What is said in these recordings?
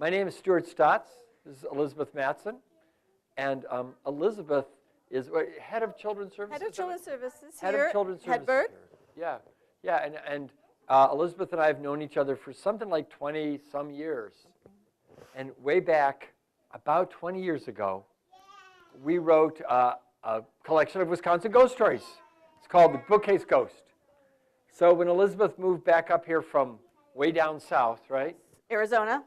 My name is Stuart Stotts. This is Elizabeth Matson. And Elizabeth is head of Children's Services. Head of Children's Services Head here of Children's Services. Hedberg. Yeah, and Elizabeth and I have known each other for something like 20-some years. And way back, about 20 years ago, we wrote a collection of Wisconsin ghost stories. It's called The Bookcase Ghost. So when Elizabeth moved back up here from way down south, right? Arizona.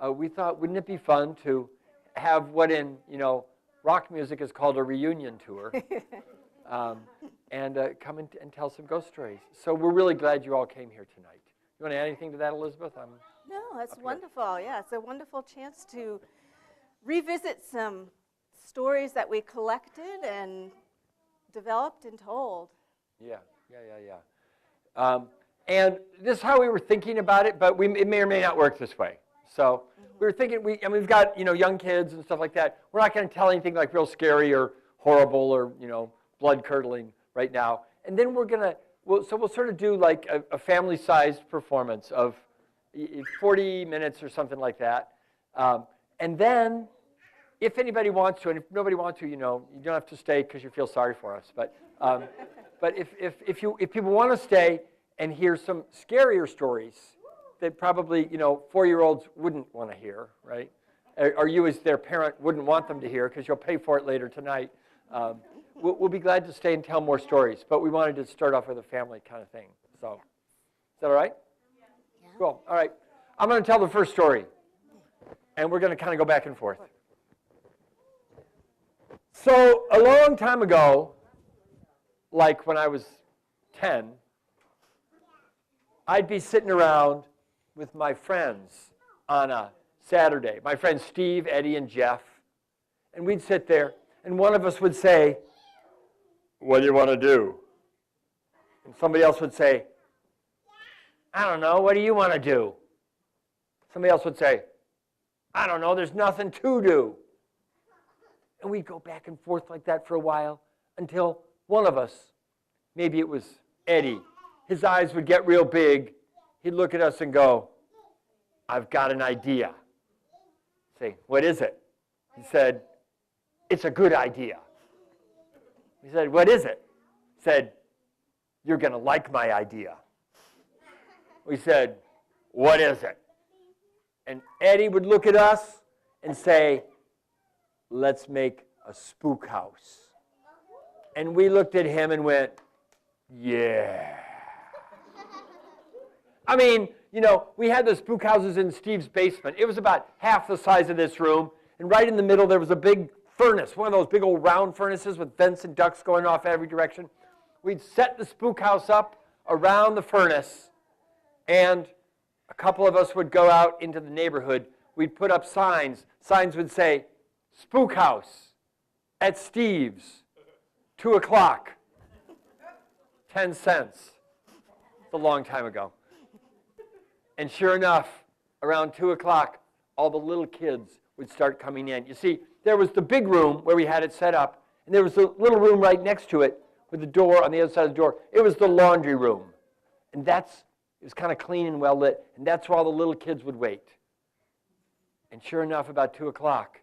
We thought, wouldn't it be fun to have what in, rock music is called a reunion tour, and come and tell some ghost stories. So we're really glad you all came here tonight. You want to add anything to that, Elizabeth? No, that's wonderful. Yeah, it's a wonderful chance to revisit some stories that we collected and developed and told. Yeah. And this is how we were thinking about it, but it may or may not work this way. So we were thinking, we've got young kids and stuff like that. We're not going to tell anything like real scary or horrible or blood curdling right now. And then we'll sort of do like a family-sized performance of 40 minutes or something like that. And then, if anybody wants to, and if nobody wants to, you don't have to stay because you feel sorry for us. But if people want to stay and hear some scarier stories that probably 4-year-olds wouldn't want to hear, right? Or you as their parent wouldn't want them to hear because you'll pay for it later tonight. We'll be glad to stay and tell more stories, but we wanted to start off with a family kind of thing. So, is that all right? Yeah. Cool. All right. I'm going to tell the first story, and we're going to kind of go back and forth. So, a long time ago, like when I was 10, I'd be sitting around with my friends on a Saturday. My friends Steve, Eddie, and Jeff. And we'd sit there, and one of us would say, "What do you want to do?" And somebody else would say, "I don't know, what do you want to do?" Somebody else would say, "I don't know, there's nothing to do." And we'd go back and forth like that for a while until one of us, maybe it was Eddie, his eyes would get real big. He'd look at us and go, "I've got an idea." Say, "What is it?" He said, "It's a good idea." We said, "What is it?" He said, "You're going to like my idea." We said, "What is it?" And Eddie would look at us and say, "Let's make a spook house." And we looked at him and went, "Yeah." I mean, we had the spook houses in Steve's basement. It was about half the size of this room. And right in the middle, there was a big furnace, one of those big old round furnaces with vents and ducts going off every direction. We'd set the spook house up around the furnace, and a couple of us would go out into the neighborhood. We'd put up signs. Signs would say, "Spook house at Steve's, 2 o'clock, 10 cents. It's a long time ago. And sure enough, around 2 o'clock, all the little kids would start coming in. You see, there was the big room where we had it set up, and there was the little room right next to it with the door on the other side of the door. It was the laundry room. And it was kind of clean and well lit, and that's where all the little kids would wait. And sure enough, about 2 o'clock,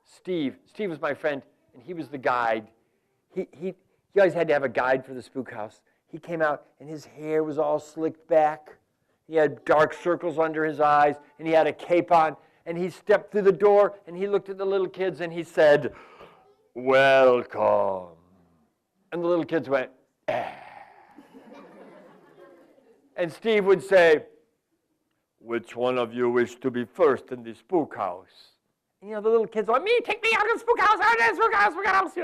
Steve was my friend, and he was the guide. He always had to have a guide for the spook house. He came out, and his hair was all slicked back. He had dark circles under his eyes, and he had a cape on. And he stepped through the door, and he looked at the little kids, and he said, "Welcome." And the little kids went, "Eh." And Steve would say, "Which one of you wish to be first in the spook house?" And the little kids went, "Me, take me out of the spook house, spook house.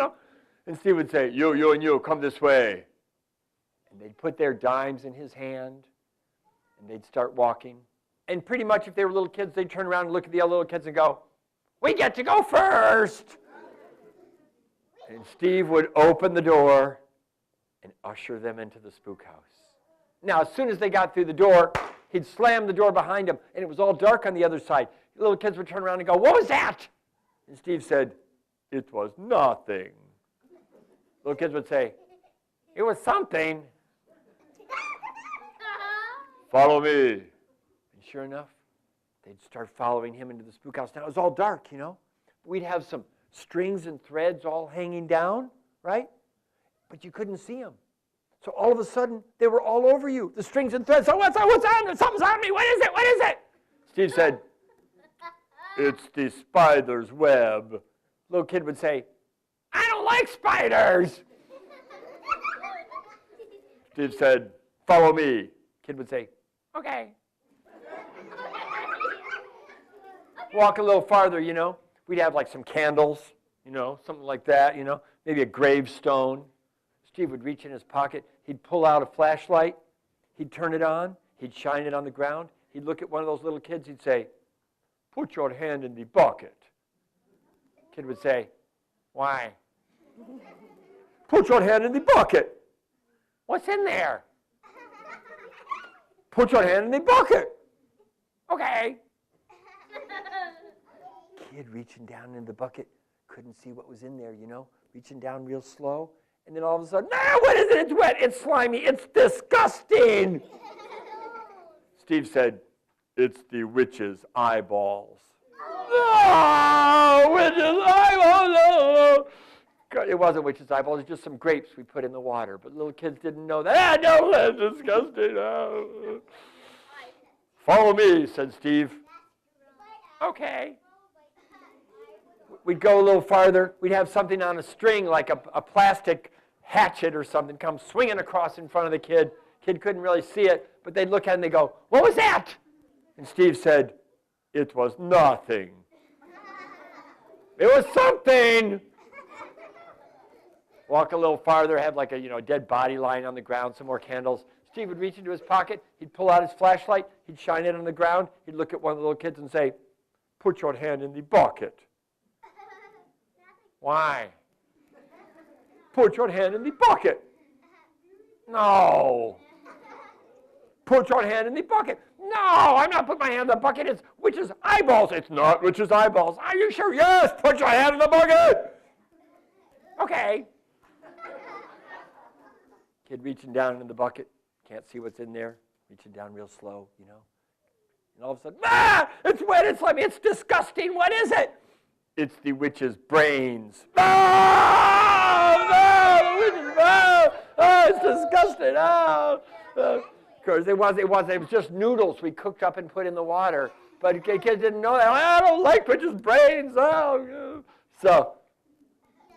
And Steve would say, you, and you, come this way." And they'd put their dimes in his hand, and they'd start walking. And pretty much if they were little kids, they'd turn around and look at the other little kids and go, "We get to go first." And Steve would open the door and usher them into the spook house. Now, as soon as they got through the door, he'd slam the door behind them, and it was all dark on the other side. The little kids would turn around and go, "What was that?" And Steve said, "It was nothing." Little kids would say, "It was something." "Follow me." And sure enough, they'd start following him into the spook house. Now, it was all dark, you know. We'd have some strings and threads all hanging down, right? But you couldn't see them. So all of a sudden, they were all over you, the strings and threads. So what's on? Something's on me. What is it? What is it? Steve said, it's the spider's web. Little kid would say, I don't like spiders. Steve said, follow me. Kid would say, okay. Walk a little farther, you know. We'd have like some candles, you know, something like that, you know, maybe a gravestone. Steve would reach in his pocket. He'd pull out a flashlight. He'd turn it on. He'd shine it on the ground. He'd look at one of those little kids. He'd say, put your hand in the bucket. Kid would say, why? Put your hand in the bucket. What's in there? Put your hand in the bucket. Okay. Kid reaching down in the bucket, couldn't see what was in there, you know, reaching down real slow. And then all of a sudden, what is it? It's wet, it's slimy, it's disgusting. Steve said, it's the witch's eyeballs. No, witch's eyeballs, no. God, it wasn't witch's eyeballs, it was just some grapes we put in the water. But little kids didn't know that. No, that's disgusting. No. Follow me, said Steve. Okay. We'd go a little farther. We'd have something on a string, like a plastic hatchet or something, come swinging across in front of the kid. Kid couldn't really see it, but they'd look at it and they'd go, what was that? And Steve said, it was nothing. It was something. Walk a little farther, have like a dead body lying on the ground, some more candles. Steve would reach into his pocket. He'd pull out his flashlight. He'd shine it on the ground. He'd look at one of the little kids and say, put your hand in the bucket. Why? Put your hand in the bucket. No. Put your hand in the bucket. No, I'm not putting my hand in the bucket. It's witch's eyeballs. It's not witch's eyeballs. Are you sure? Yes, put your hand in the bucket. Okay. Kid reaching down into the bucket. Can't see what's in there. Reaching down real slow, you know. And all of a sudden, it's wet, it's slimy, it's disgusting. What is it? It's the witch's brains. It's disgusting. Of course, it was just noodles we cooked up and put in the water. But kids didn't know that. I don't like witch's brains. So,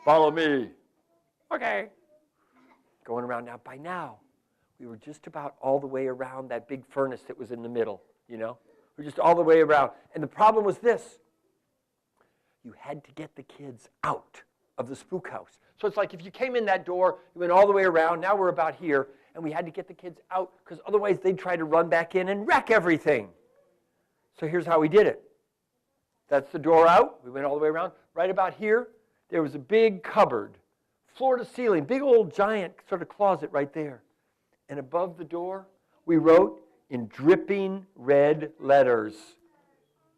follow me. Okay. Going around now. By now, we were just about all the way around that big furnace that was in the middle, you know. We're just all the way around. And the problem was this. You had to get the kids out of the spook house. So it's like if you came in that door, you went all the way around, now we're about here, and we had to get the kids out because otherwise they'd try to run back in and wreck everything. So here's how we did it. That's the door out. We went all the way around. Right about here, there was a big cupboard, floor to ceiling, big old giant sort of closet right there. And above the door, we wrote in dripping red letters,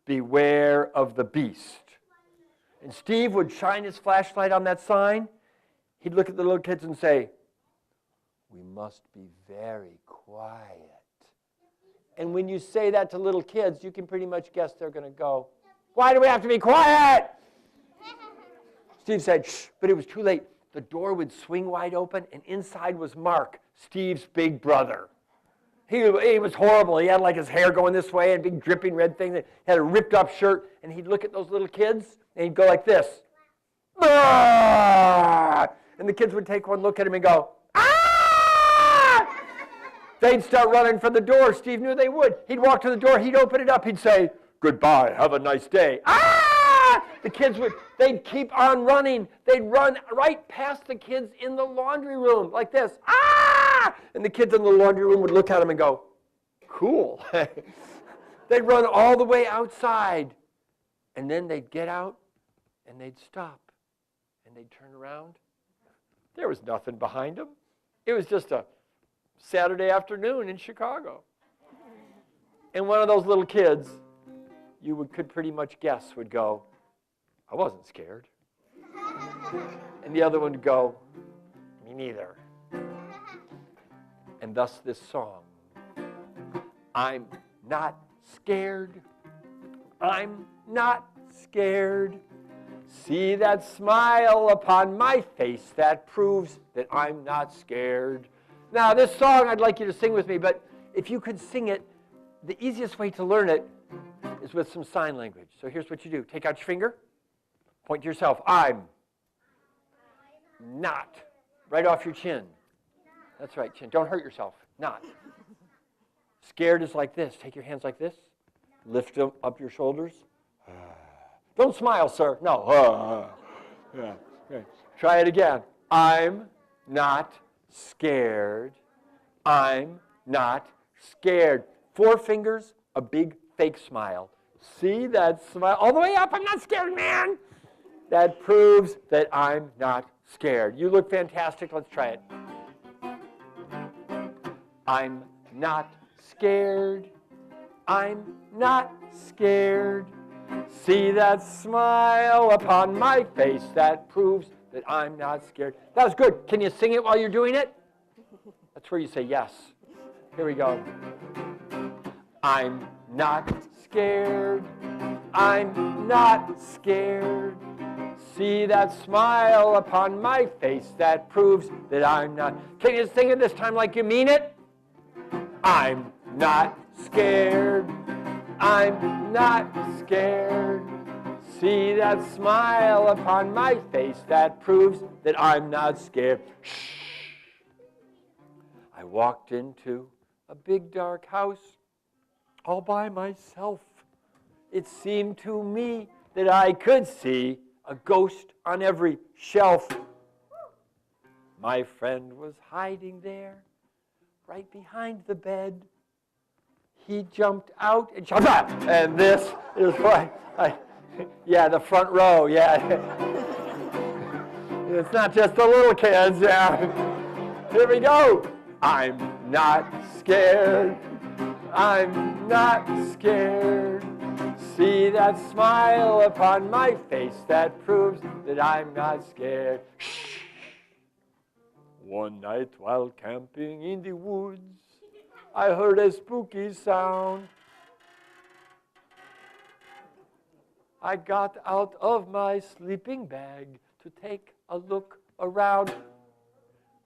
beware of the beast. And Steve would shine his flashlight on that sign. He'd look at the little kids and say, we must be very quiet. And when you say that to little kids, you can pretty much guess they're going to go, why do we have to be quiet? Steve said, shh, but it was too late. The door would swing wide open, and inside was Mark, Steve's big brother. He was horrible. He had like his hair going this way and a big dripping red thing. He had a ripped up shirt, and he'd look at those little kids, and he'd go like this. Ah! And the kids would take one look at him and go, ah! They'd start running for the door. Steve knew they would. He'd walk to the door. He'd open it up. He'd say, goodbye. Have a nice day. Ah! The kids they'd keep on running. They'd run right past the kids in the laundry room like this. Ah! And the kids in the laundry room would look at him and go, cool. They'd run all the way outside. And then they'd get out and they'd stop. And they'd turn around. There was nothing behind them. It was just a Saturday afternoon in Chicago. And one of those little kids, could pretty much guess, would go, I wasn't scared. And the other one would go, me neither. And thus this song, I'm not scared. I'm not scared. See that smile upon my face, that proves that I'm not scared. Now, this song I'd like you to sing with me, but if you could sing it, the easiest way to learn it is with some sign language. So here's what you do. Take out your finger, point to yourself. I'm not. Right off your chin. That's right, chin. Don't hurt yourself. Not. Scared is like this. Take your hands like this. Lift them up your shoulders. Don't smile, sir. No. Yeah. Okay. Try it again. I'm not scared. I'm not scared. 4 fingers, a big fake smile. See that smile all the way up? I'm not scared, man. That proves that I'm not scared. You look fantastic. Let's try it. I'm not scared. I'm not scared. See that smile upon my face. That proves that I'm not scared. That was good. Can you sing it while you're doing it? That's where you say yes. Here we go. I'm not scared. I'm not scared. See that smile upon my face. That proves that I'm not. Can you sing it this time like you mean it? I'm not scared. I'm not scared. See that smile upon my face. That proves that I'm not scared. Shh. I walked into a big dark house all by myself. It seemed to me that I could see a ghost on every shelf. My friend was hiding there, right behind the bed. He jumped out and shouted, "Ah!" And this is why yeah, the front row, yeah. It's not just the little kids, yeah. Here we go. I'm not scared. I'm not scared. See that smile upon my face. That proves that I'm not scared. Shh. One night while camping in the woods, I heard a spooky sound. I got out of my sleeping bag to take a look around.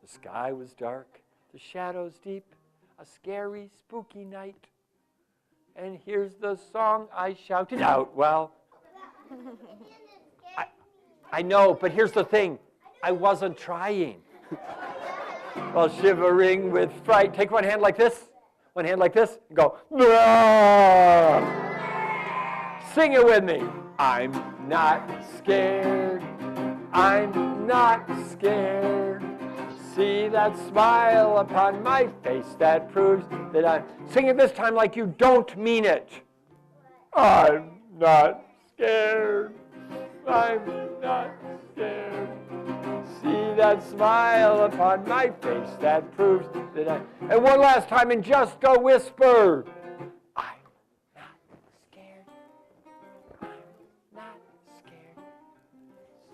The sky was dark, the shadows deep, a scary, spooky night. And here's the song I shouted out. Well, I know, but here's the thing. I wasn't trying. While shivering with fright, take one hand like this, one hand like this, and go, "Ah!" Sing it with me. I'm not scared. I'm not scared. See that smile upon my face. That proves that I'm... Sing it this time like you don't mean it. I'm not scared. I'm not scared. See that smile upon my face. That proves that I... And one last time in just a whisper. I'm not scared. I'm not scared.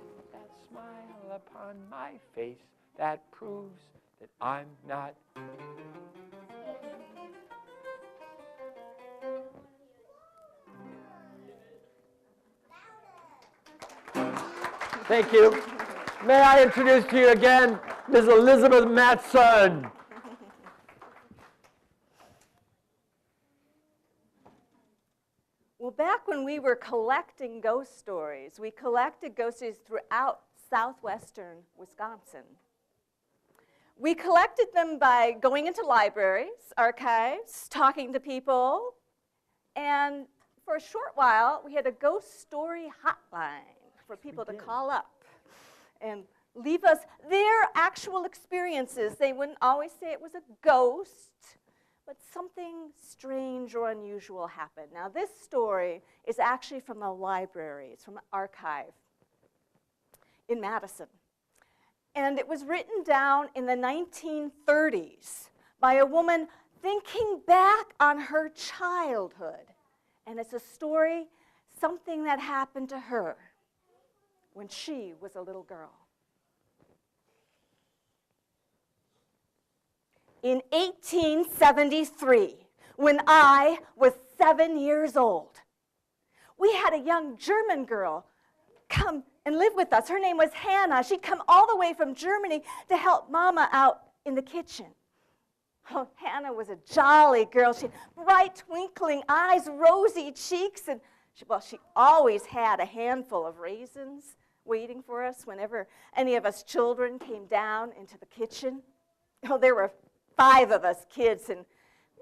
See that smile upon my face. That proves that I'm not. Thank you. May I introduce to you again Ms. Elizabeth Matson. Well, back when we were collecting ghost stories, we collected ghost stories throughout southwestern Wisconsin. We collected them by going into libraries, archives, talking to people, and for a short while, we had a ghost story hotline for people to call up and leave us their actual experiences. They wouldn't always say it was a ghost, but something strange or unusual happened. Now, this story is actually from the library. It's from an archive in Madison. And it was written down in the 1930s by a woman thinking back on her childhood. And it's a story, something that happened to her when she was a little girl. In 1873, when I was 7 years old, had a young German girl come and live with us. Her name was Hannah. She'd come all the way from Germany to help Mama out in the kitchen. Oh, Hannah was a jolly girl. She had bright, twinkling eyes, rosy cheeks, and she always had a handful of raisins waiting for us whenever any of us children came down into the kitchen. Oh, there were 5 of us kids, and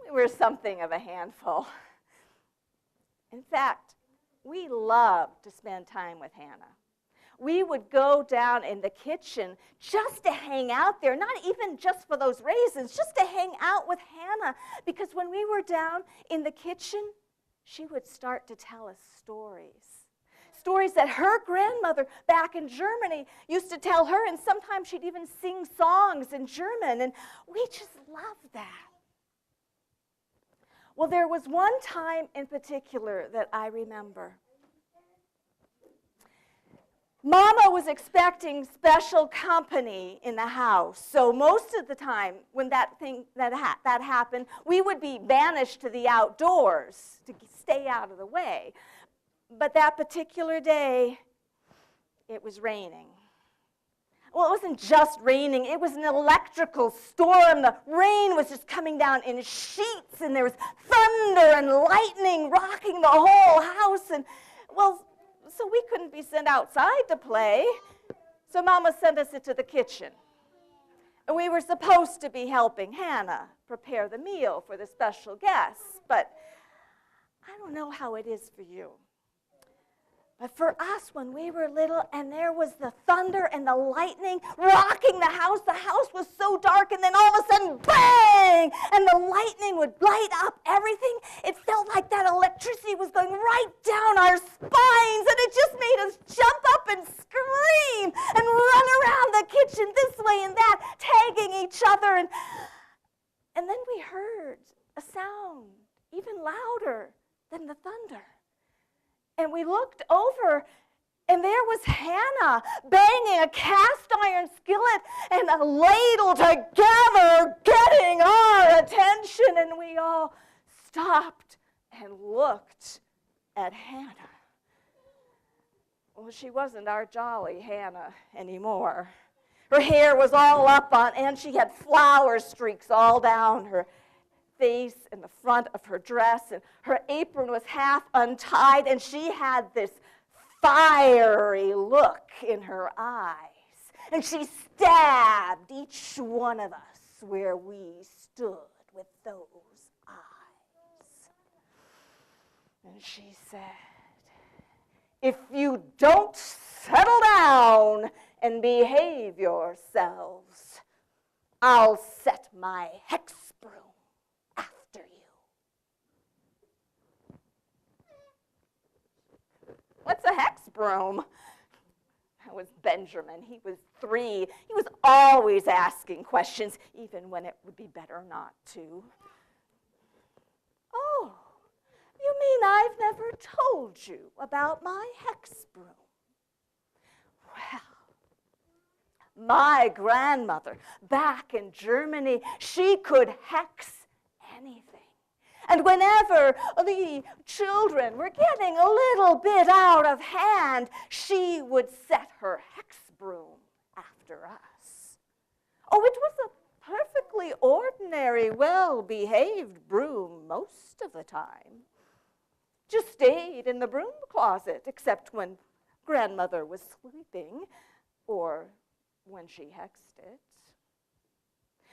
we were something of a handful. In fact, we loved to spend time with Hannah. We would go down in the kitchen just to hang out there, not even just for those raisins, just to hang out with Hannah, because when we were down in the kitchen, she would start to tell us stories. Stories that her grandmother back in Germany used to tell her, and sometimes she'd even sing songs in German, and we just loved that. Well, there was one time in particular that I remember. Mama was expecting special company in the house, so most of the time when that happened, we would be banished to the outdoors to stay out of the way. But that particular day, it was raining. Well, it wasn't just raining, it was an electrical storm. The rain was just coming down in sheets, and there was thunder and lightning rocking the whole house. And, well, so we couldn't be sent outside to play. So Mama sent us into the kitchen. And we were supposed to be helping Hannah prepare the meal for the special guests. But I don't know how it is for you. But for us, when we were little and there was the thunder and the lightning rocking the house was so dark, and then all of a sudden, bang, and the lightning would light up everything. It felt like that electricity was going right down our spines, and it just made us jump up and scream and run around the kitchen this way and that, tagging each other. And then we heard a sound even louder than the thunder. And we looked over, and there was Hannah banging a cast iron skillet and a ladle together, getting our attention. And we all stopped and looked at Hannah. Well, she wasn't our jolly Hannah anymore. Her hair was all up on, and she had flower streaks all down her face and the front of her dress, and her apron was half untied, and she had this fiery look in her eyes, and she stabbed each one of us where we stood with those eyes. And she said, "If you don't settle down and behave yourselves, I'll set my hex broom after you." What's a hex broom? That was Benjamin. He was 3. He was always asking questions, even when it would be better not to. "Oh, you mean I've never told you about my hex broom? Well, my grandmother back in Germany, she could hex anything. And whenever the children were getting a little bit out of hand, she would set her hex broom after us. Oh, it was a perfectly ordinary, well-behaved broom most of the time. Just stayed in the broom closet, except when grandmother was sleeping or when she hexed it.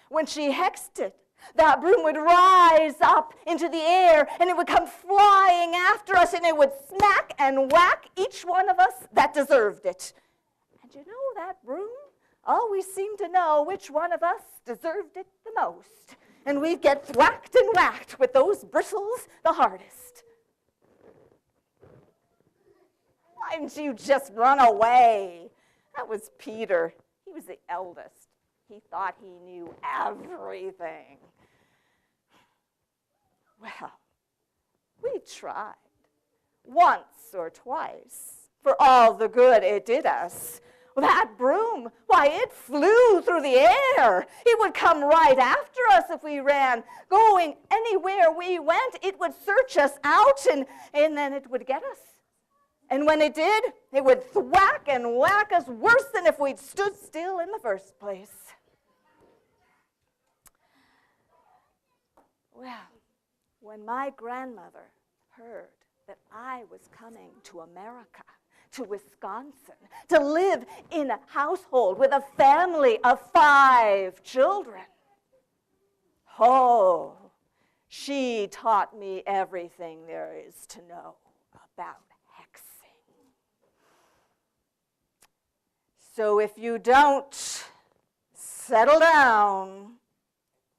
When she hexed it, that broom would rise up into the air, and it would come flying after us, and it would smack and whack each one of us that deserved it. And you know, that broom always seemed to know which one of us deserved it the most. And we'd get thwacked and whacked with those bristles the hardest. Why didn't you just run away?" That was Peter. He was the eldest. He thought he knew everything. Well, we tried once or twice for all the good it did us. Well, that broom, why, it flew through the air. It would come right after us if we ran. Going anywhere we went, it would search us out, and then it would get us. And when it did, it would thwack and whack us worse than if we'd stood still in the first place. Well, when my grandmother heard that I was coming to America, to Wisconsin, to live in a household with a family of 5 children, oh, she taught me everything there is to know about hexing. So if you don't settle down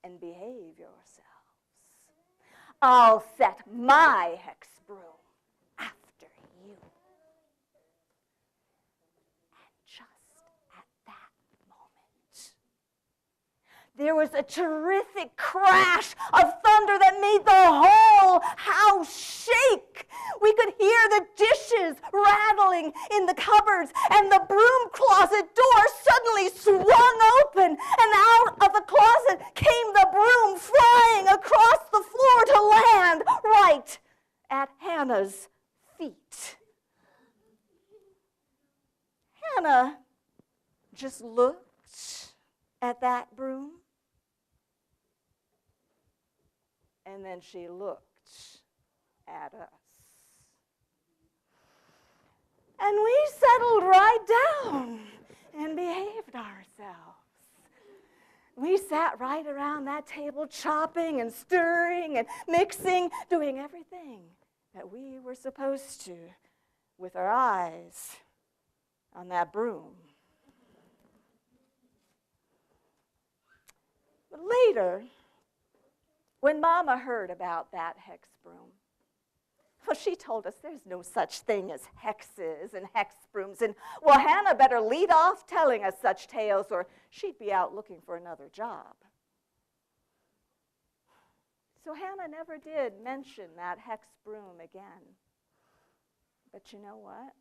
and behave yourselves, I'll set my hex broom after you. And just at that moment, there was a terrific crash of thunder that made the whole house shake. We could hear the dishes rattling in the cupboards, and the broom closet door suddenly swung open, and out of the closet came the broom flying across the floor to land right at Hannah's feet. Hannah just looked at that broom, and then she looked at us. And we settled right down and behaved ourselves. We sat right around that table chopping and stirring and mixing, doing everything that we were supposed to with our eyes on that broom. But later, when Mama heard about that hex broom, well, she told us there's no such thing as hexes and hex brooms, and, well, Hannah better lead off telling us such tales or she'd be out looking for another job. So Hannah never did mention that hex broom again. But you know what?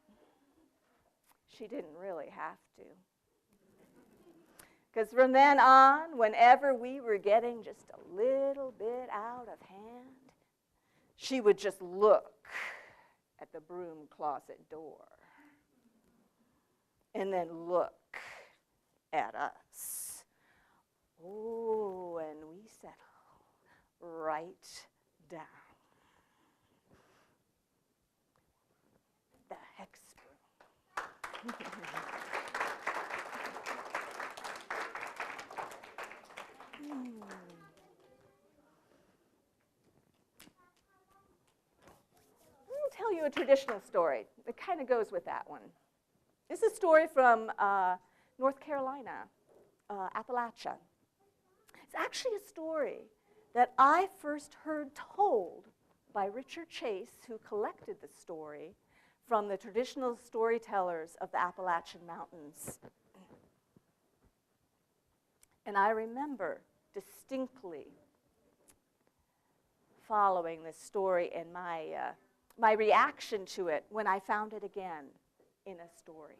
She didn't really have to. Because from then on, whenever we were getting just a little bit out of hand, she would just look at the broom closet door and then look at us. Oh, and we settle right down. The hex broom. I'll tell you a traditional story that kind of goes with that one. This is a story from North Carolina, Appalachia. It's actually a story that I first heard told by Richard Chase, who collected the story from the traditional storytellers of the Appalachian Mountains. And I remember distinctly following this story and my reaction to it when I found it again in a story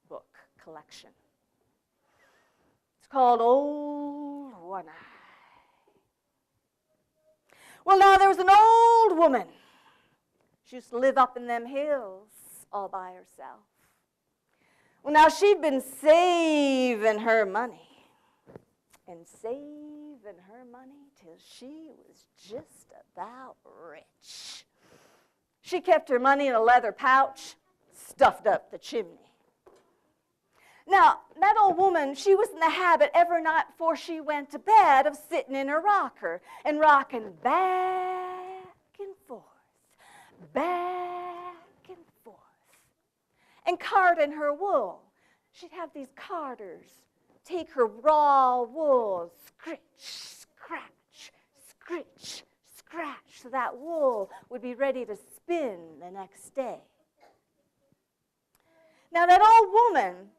book collection. It's called Old One-Eye. Well, now there was an old woman. She used to live up in them hills all by herself. Well, now she'd been saving her money and saving her money till she was just about rich. She kept her money in a leather pouch, stuffed up the chimney. Now, that old woman, she was in the habit every night before she went to bed of sitting in her rocker and rocking back and forth, and carding her wool. She'd have these carders take her raw wool, scritch, scratch, scritch, scratch, so that wool would be ready to spin the next day. Now, that old woman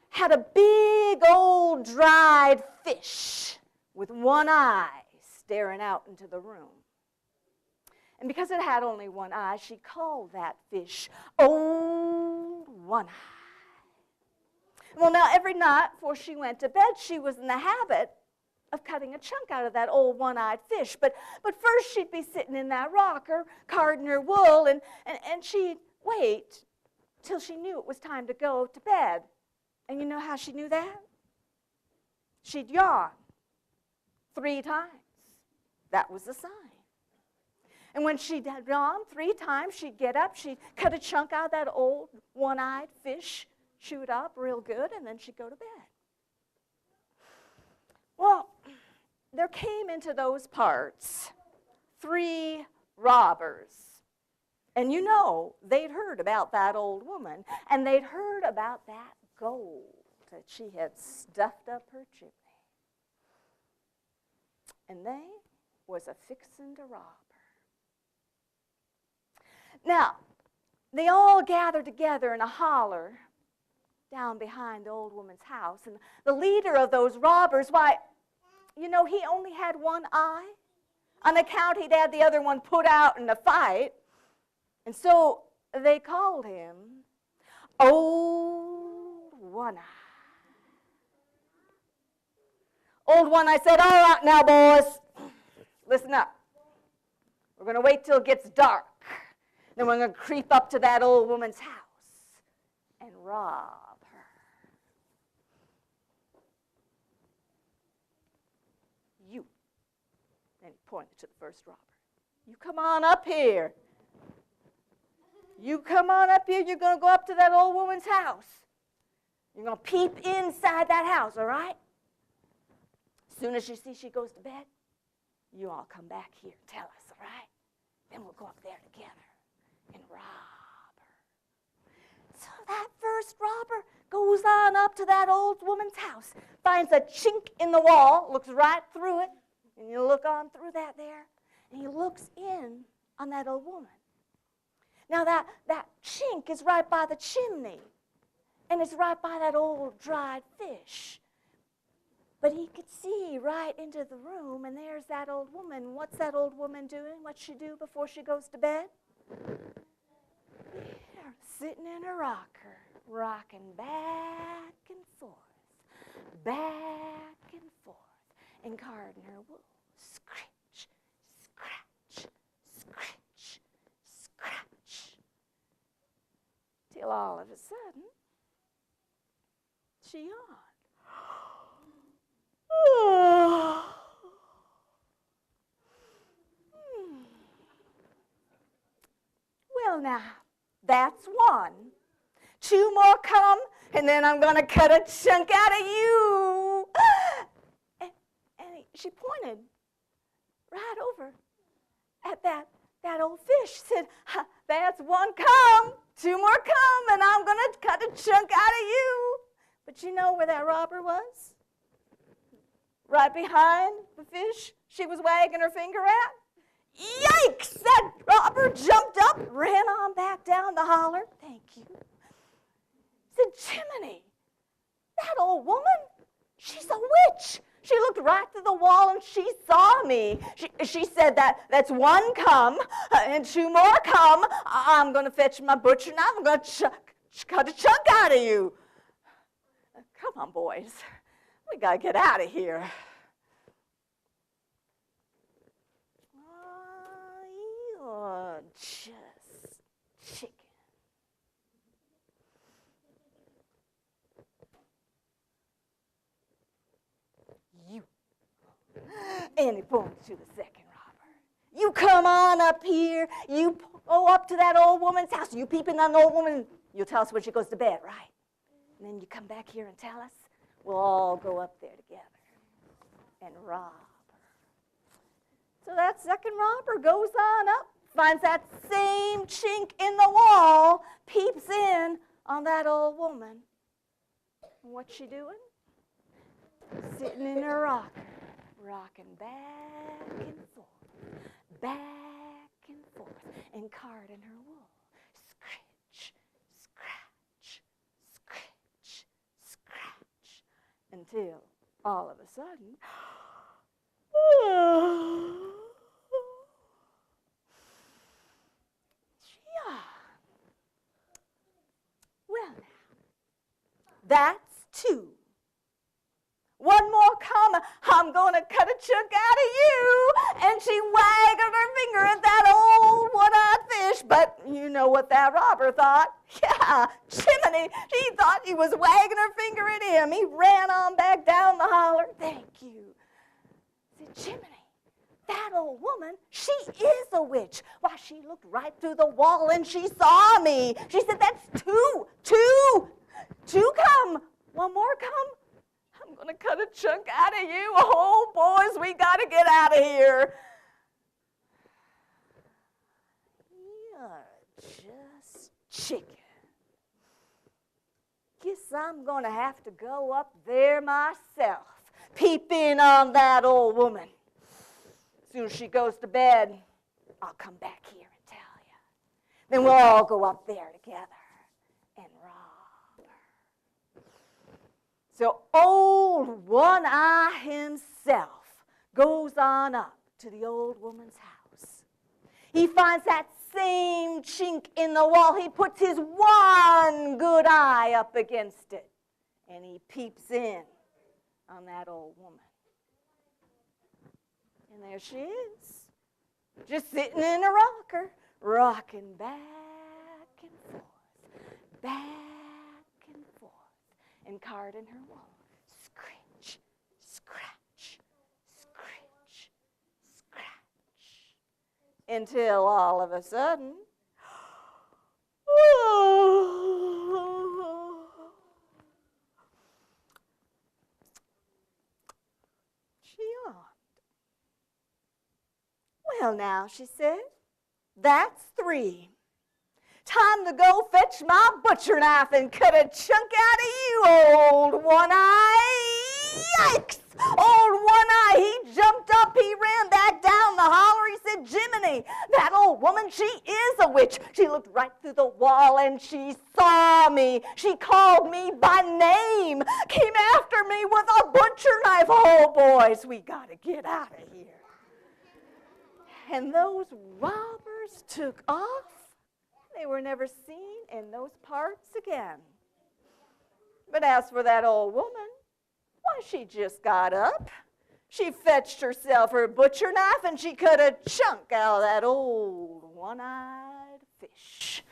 had a big old dried fish with one eye staring out into the room. And because it had only one eye, she called that fish Old One-Eye. Well, now every night before she went to bed, she was in the habit of cutting a chunk out of that old one-eyed fish. But first she'd be sitting in that rocker, carding her wool, and she'd wait till she knew it was time to go to bed. And you know how she knew that? She'd yawn 3 times. That was the sign. And when she'd yawn 3 times, she'd get up, she'd cut a chunk out of that old one-eyed fish, chew it up real good, and then she'd go to bed. Well, there came into those parts 3 robbers. And you know, they'd heard about that old woman, and they'd heard about that gold that she had stuffed up her chimney. And they was a-fixin' to rob her. Now, they all gathered together in a holler down behind the old woman's house. And the leader of those robbers, why, you know, he only had one eye. On account he'd had the other one put out in a fight. And so they called him Old One-Eye. Old One-Eye said, all right now, boys, listen up. We're going to wait till it gets dark. Then we're going to creep up to that old woman's house and rob her. You, and he pointed to the first robber, you come on up here. You come on up here, you're going to go up to that old woman's house. You're going to peep inside that house, all right? As soon as you see she goes to bed, you all come back here and tell us, all right? Then we'll go up there together and rob her. So that first robber goes on up to that old woman's house, finds a chink in the wall, looks right through it, and you look on through that there, and he looks in on that old woman. Now that chink is right by the chimney, and it's right by that old dried fish. But he could see right into the room, and there's that old woman. What's that old woman doing? What's she do before she goes to bed? There, sitting in a rocker, rocking back and forth, and carding her wool. Scratch, scratch, scratch, scratch. Till all of a sudden, she yawned. Well, now, that's one. 2 more come, and then I'm going to cut a chunk out of you. And she pointed right over at that old fish. Said, that's 1 come, 2 more come, and I'm going to cut a chunk out of you. But you know where that robber was? Right behind the fish she was wagging her finger at. Yikes! That robber jumped up, ran on back down the holler. Thank you. Said, Jiminy, that old woman, she's a witch. She looked right through the wall and she saw me. She said that's 1 come and 2 more come. I'm going to fetch my butcher now. I'm going to cut a chunk out of you. Come on, boys. We got to get out of here. Oh, you're just chicken. You. And he pointed to the second robber. You come on up here. You go up to that old woman's house. You peep in on the old woman. You'll tell us when she goes to bed, right? And then you come back here and tell us. We'll all go up there together and rob her. So that second robber goes on up, finds that same chink in the wall, peeps in on that old woman. And what's she doing? Sitting in her rocker, rocking back and forth, and carding her wool. Scratch, scratch, scratch, scratch. Until all of a sudden, well now, that's 2. One more come, I'm going to cut a chunk out of you. And she wagged her finger at that old one-eyed fish. But you know what that robber thought? Yeah, Jiminy, he thought he was wagging her finger at him. He ran on back down the holler. Thank you. I said, Jiminy, that old woman, she is a witch. Why, she looked right through the wall and she saw me. She said, that's two come. One more come. I'm going to cut a chunk out of you. Oh, boys, we got to get out of here. You're just chicken. Guess I'm going to have to go up there myself, peep in on that old woman. As soon as she goes to bed, I'll come back here and tell you. Then we'll all go up there together and rob her. So old One-Eye himself goes on up to the old woman's house. He finds that same chink in the wall. He puts his one good eye up against it, and he peeps in on that old woman. And there she is, just sitting in a rocker, rocking back and forth, and carding her wall. Scritch, scratch, scritch, scratch. Until all of a sudden, she yawned. Well, now, she said, that's 3. Time to go fetch my butcher knife and cut a chunk out of you, old One-Eye. Yikes! Old One-Eye, he jumped up, he ran back down the holler. He said, Jiminy, that old woman, she is a witch. She looked right through the wall and she saw me. She called me by name, came after me with a butcher knife. Oh, boys, we got to get out of here. And those robbers took off. They were never seen in those parts again. But as for that old woman, why, she just got up. She fetched herself her butcher knife and she cut a chunk out of that old one-eyed fish.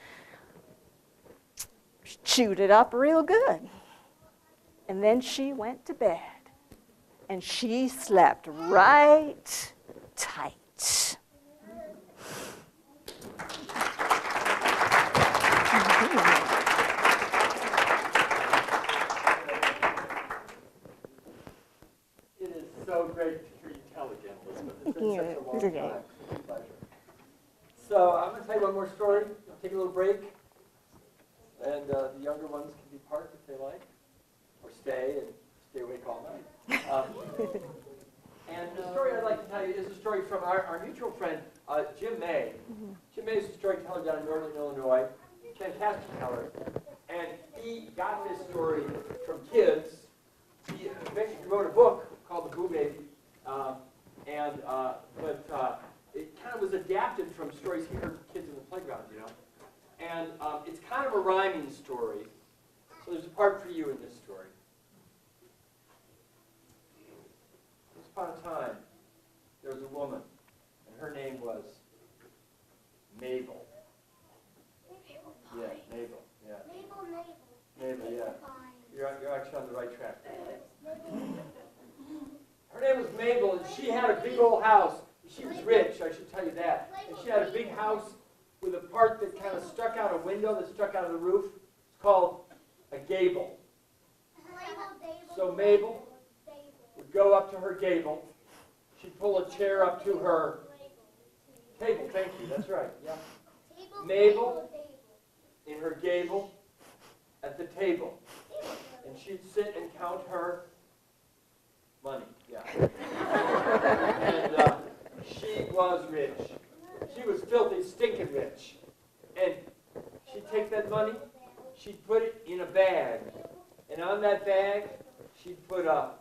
She chewed it up real good. And then she went to bed. And she slept right tight. It is so great to hear you tell again, Elizabeth. It's been such a long time. It's a pleasure. So I'm going to tell you one more story. I'll take a little break. And the younger ones can be parked if they like, or stay awake all night. And the story I'd like to tell you is a story from our mutual friend, Jim May. Mm-hmm. Jim May is a storyteller down in northern Illinois, fantastic teller. And he got this story from kids. He eventually wrote a book called The Boo Baby. But it kind of was adapted from stories he heard from kids in the playground, you know. And it's kind of a rhyming story. So there's a part for you in this story. Once upon a time, there was a woman, and her name was Mabel. Yeah, Mabel. Yeah. Mabel, yeah. You're actually on the right track. Her name was Mabel, and she had a big old house. She was rich, I should tell you that. And she had a big house with a part that kind of stuck out, a window that stuck out of the roof. It's called a gable. So Mabel would go up to her gable. She'd pull a chair up to her table. Thank you, that's right. Yeah. Mabel in her gable at the table. And she'd sit and count her money. Yeah. And she was rich. She was filthy, stinking rich. And she'd take that money, she'd put it in a bag. And on that bag, she'd put a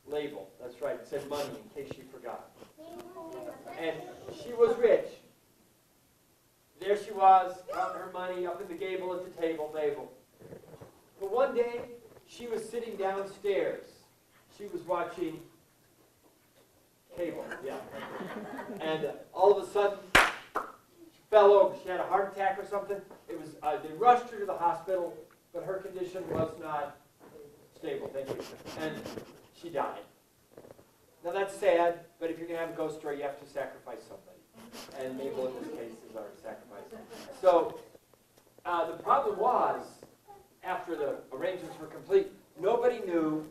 label. That's right, it said money in case she forgot. And she was rich. There she was, counting her money up in the gable at the table, Mabel. But one day, she was sitting downstairs. she was watching cable, yeah. And all of a sudden, she fell over. She had a heart attack or something. It was, they rushed her to the hospital, but her condition was not stable, thank you. And she died. Now that's sad, but if you're going to have a ghost story, you have to sacrifice somebody. And Mabel, in this case, is our sacrifice. So the problem was, after the arrangements were complete, nobody knew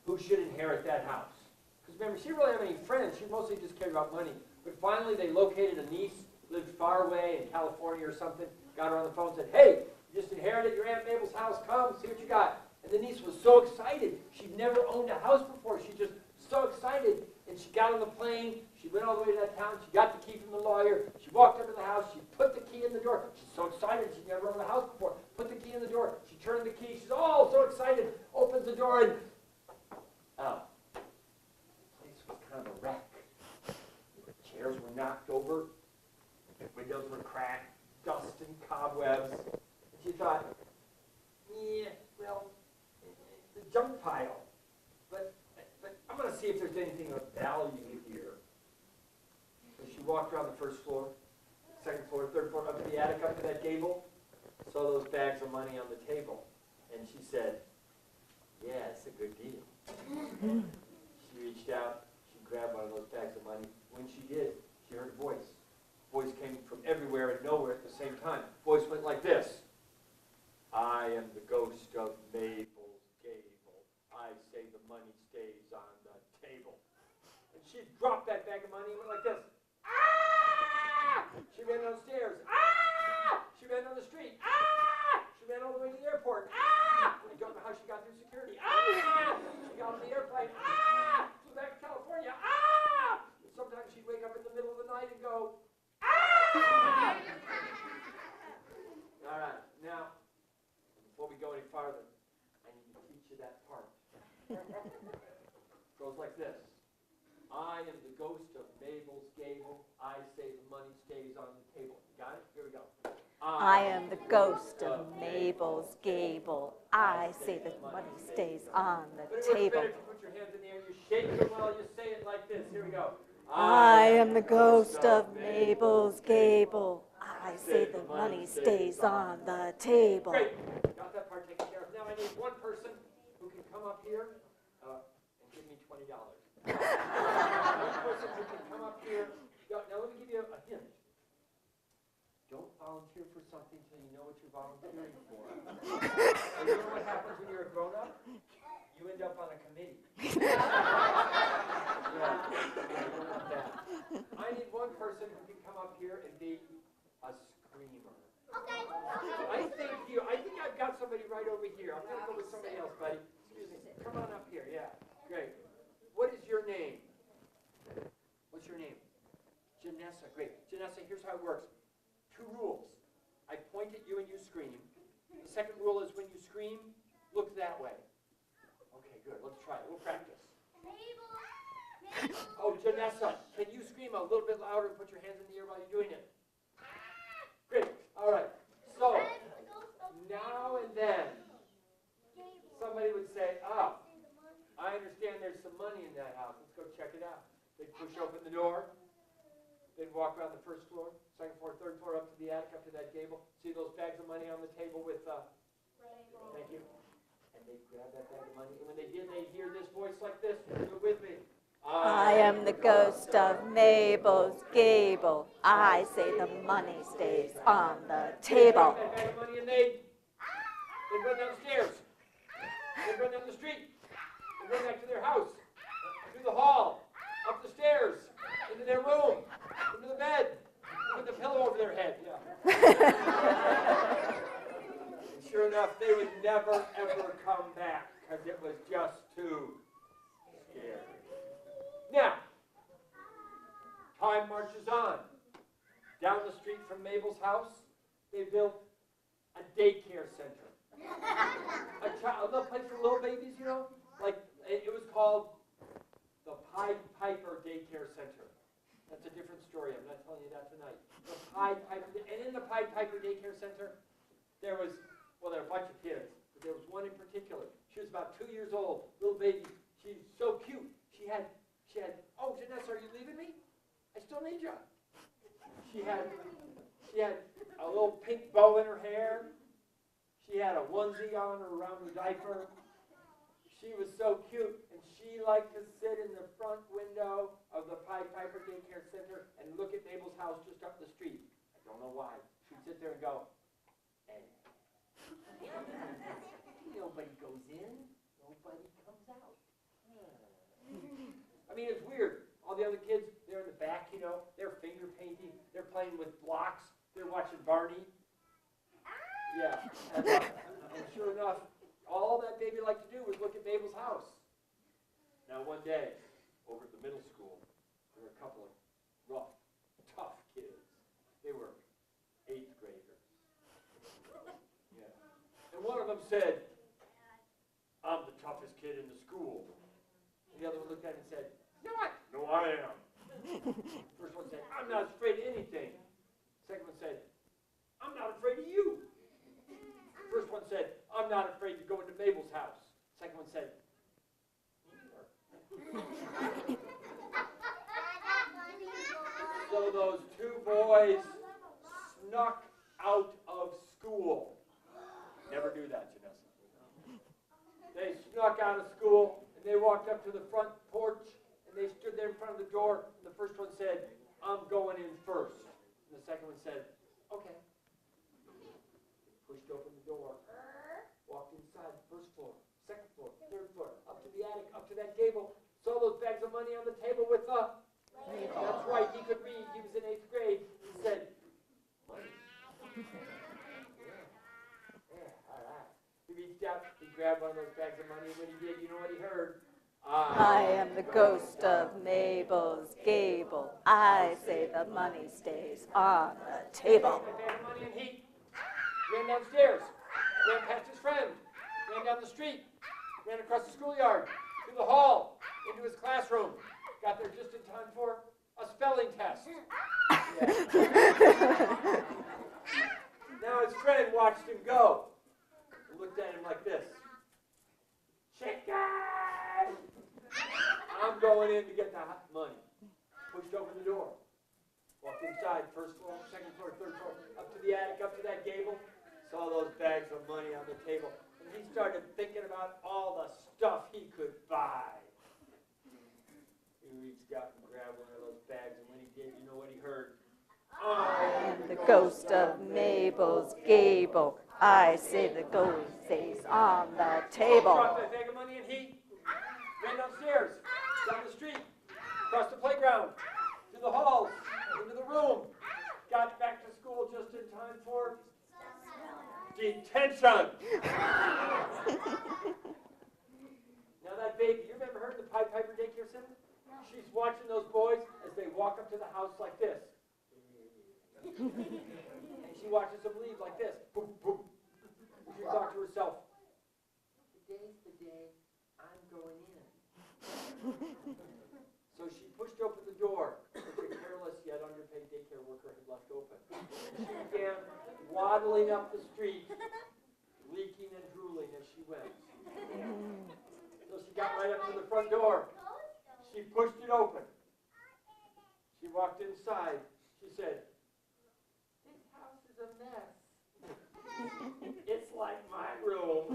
who should inherit that house. Because remember, she didn't really have any friends. She mostly just cared about money. But finally, they located a niece, lived far away in California or something, got her on the phone and said, hey, you just inherited your Aunt Mabel's house. Come, see what you got. And the niece was so excited. She'd never owned a house before. She just so excited. And she got on the plane. She went all the way to that town. She got the key from the lawyer. She walked up to the house. She put the key in the door. She's so excited. She'd never owned a house before. Put the key in the door. She turned the key. She's all so excited. Opens the door and, oh, the place was kind of a wreck. The chairs were knocked over. The windows were cracked. Dust and cobwebs. And she thought, yeah, well, it's a junk pile. But I'm going to see if there's anything of value here. So she walked around the first floor, second floor, third floor, up to the attic, up to that gable, saw those bags of money on the table. And she said, yeah, it's a good deal. She reached out, she grabbed one of those bags of money. When she did, she heard a voice. Voice came from everywhere and nowhere at the same time. Voice went like this. I am the ghost of Mabel's gable. I say the money stays on the table. And she dropped that bag of money and went like this. Ah! She ran downstairs. Ah! She ran down the street. Ah! She ran all the way to the airport. Ah! I don't know how she got through security. Ah! She got on the airplane. Ah! Flew back to California. Ah! And sometimes she'd wake up in the middle of the night and go, ah! All right, now, before we go any farther, I need to teach you that part. Goes like this. I am the ghost of Mabel's gable. I say the money stays on the table. Got it? Here we go. I am the ghost of Mabel's gable. I say the money stays on the table. But it works better if you put your hands in the air. You shake them while you say it like this. Here we go. I am the ghost of Mabel's gable. I say the money stays on the table. Great. Got that part taken care of. Now I need one person who can come up here and give me $20. One person who can come up here. Now let me give you a hint. Don't volunteer for something until you know what you're volunteering for. And you know what happens when you're a grown-up? You end up on a committee. Yeah, you don't want that. I need one person who can come up here and be a screamer. Okay. I think I've got somebody right over here. I'm going to go with somebody else, buddy. Excuse me. Come on up here. Yeah, great. What is your name? What's your name? Janessa. Great. Janessa, here's how it works. 2 rules. I point at you and you scream. The second rule is when you scream, look that way. Okay, good. Let's try it. We'll practice. Oh, Janessa, can you scream a little bit louder and put your hands in the air while you're doing it? Great. All right. So, now and then, somebody would say, oh, I understand there's some money in that house. Let's go check it out. They'd push open the door. They'd walk around the first floor, second floor, third floor, up to the attic, up to that gable. See those bags of money on the table with, thank you. And they'd grab that bag of money. And when they did, they'd hear this voice like this. Do it with me. I am the ghost of Mabel's gable. I say the money stays on the table. That bag of money and they'd run downstairs. They'd run down the street. They'd run back to their house, through the hall, up the stairs, into their room, into the bed, with the pillow over their head. Yeah. And sure enough, they would never, ever come back because it was just too scary. Now, time marches on. Down the street from Mabel's house, they built a daycare center. A little place for little babies, you know? Like, it was called the Pied Piper Daycare Center. That's a different story. I'm not telling you that tonight. The Pied Piper, and in the Pied Piper Daycare Center, there was, well, there were a bunch of kids, but there was one in particular. She was about 2 years old, little baby. She's so cute. She had, oh, Janessa, are you leaving me? I still need you. She had a little pink bow in her hair. She had a onesie on her around her diaper. She was so cute, and she liked to sit in the front window of the Pied Piper Daycare Center and look at Mabel's house just up the street. I don't know why. She'd sit there and go, eh. Nobody goes in, nobody comes out. I mean, it's weird. All the other kids, they're in the back, they're finger painting, they're playing with blocks, they're watching Barney. Yeah, and sure enough, all that baby liked to do was look at Mabel's house. Now one day, over at the middle school, there were a couple of rough, tough kids. They were 8th graders. Yeah. And one of them said, I'm the toughest kid in the school. And the other one looked at him and said, you're not. No, I am. First one said, I'm not afraid of anything. Second one said, I'm not afraid of you. First one said, I'm not afraid to go into Mabel's house. Second one said, so those two boys snuck out of school. Never do that, Janessa. They snuck out of school, and they walked up to the front porch, and they stood there in front of the door, and the first one said, I'm going in first. And the second one said, okay. Pushed open the door, walked inside the first floor, second floor, third floor, up to the attic, up to that gable, saw those bags of money on the table with the, that's right, he could read, he was in 8th grade, he said, money. Yeah, all right. He reached out, he grabbed one of those bags of money, and when he did, you know what he heard? I am the ghost of Mabel's gable. I say the money stays on the table. A bag of money and he ran downstairs, ran past his friend, ran down the street, ran across the schoolyard, through the hall, into his classroom, got there just in time for a spelling test. Yeah. Now his friend watched him go and looked at him like this. Chicken! I'm going in to get the money. Pushed open the door. Walked inside, first floor, second floor, third floor, up to the attic, up to that gable. Saw those bags of money on the table. And he started thinking about all the stuff he could buy. He reached out and grabbed one of those bags, and when he did, you know what he heard? I am the ghost of Mabel's gable. I say the ghost stays on the table. Dropped that bag of money and he ran downstairs, down the street, across the playground, through the halls, into the room. Got back to school just in time for detention. Now that baby, you ever heard of the Pied Piper Daycare Center? She's watching those boys as they walk up to the house like this. And she watches them leave like this. Boom, boom. And she thought to herself, today's the day I'm going in. So she pushed open the door, which a careless yet underpaid daycare worker had left open. And she began waddling up the street, leaking and drooling as she went. So she got right up to the front door. She pushed it open. She walked inside. She said, this house is a mess. It's like my room.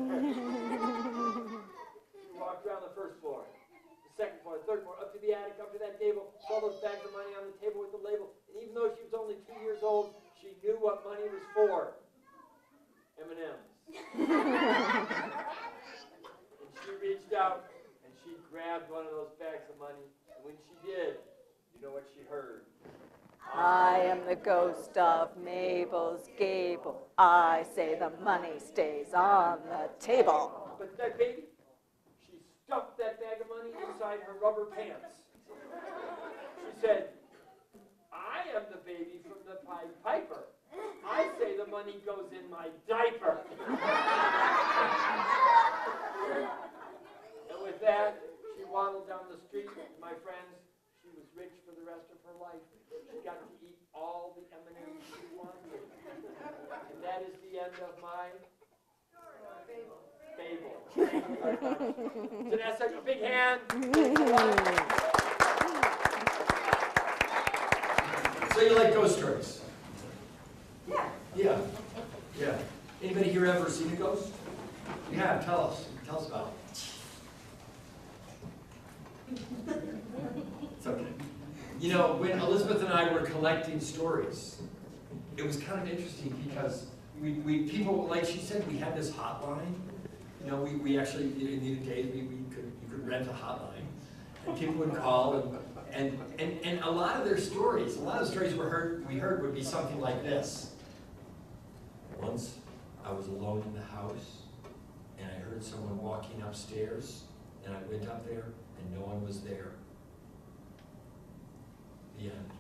She walked around the first floor, the second floor, the third floor, up to the attic, up to that table, saw those bags of money on the table with the label. And even though she was only 2 years old, she knew what money was for. M&Ms. And she reached out and she grabbed one of those bags of money. And when she did, you know what she heard? I am the ghost of Mabel's gable. I say the money stays on the table. But that baby, she stuffed that bag of money inside her rubber pants. She said, I am the baby from the Pied Piper. I say the money goes in my diaper. And with that, she waddled down the street. My friends, she was rich for the rest of her life. She got to eat all the M&Ms she wanted. And that is the end of my fable. Vanessa, a big hand. So you like ghost stories? Yeah. Yeah. Yeah. Anybody here ever seen a ghost? Yeah, tell us. Tell us about it. It's okay. You know, when Elizabeth and I were collecting stories, it was kind of interesting because we people, like she said, we had this hotline. You know, we actually, in the days, you could rent a hotline. And people would call, and a lot of their stories, we heard would be something like this. Once I was alone in the house, and I heard someone walking upstairs, and I went up there, and no one was there. The end.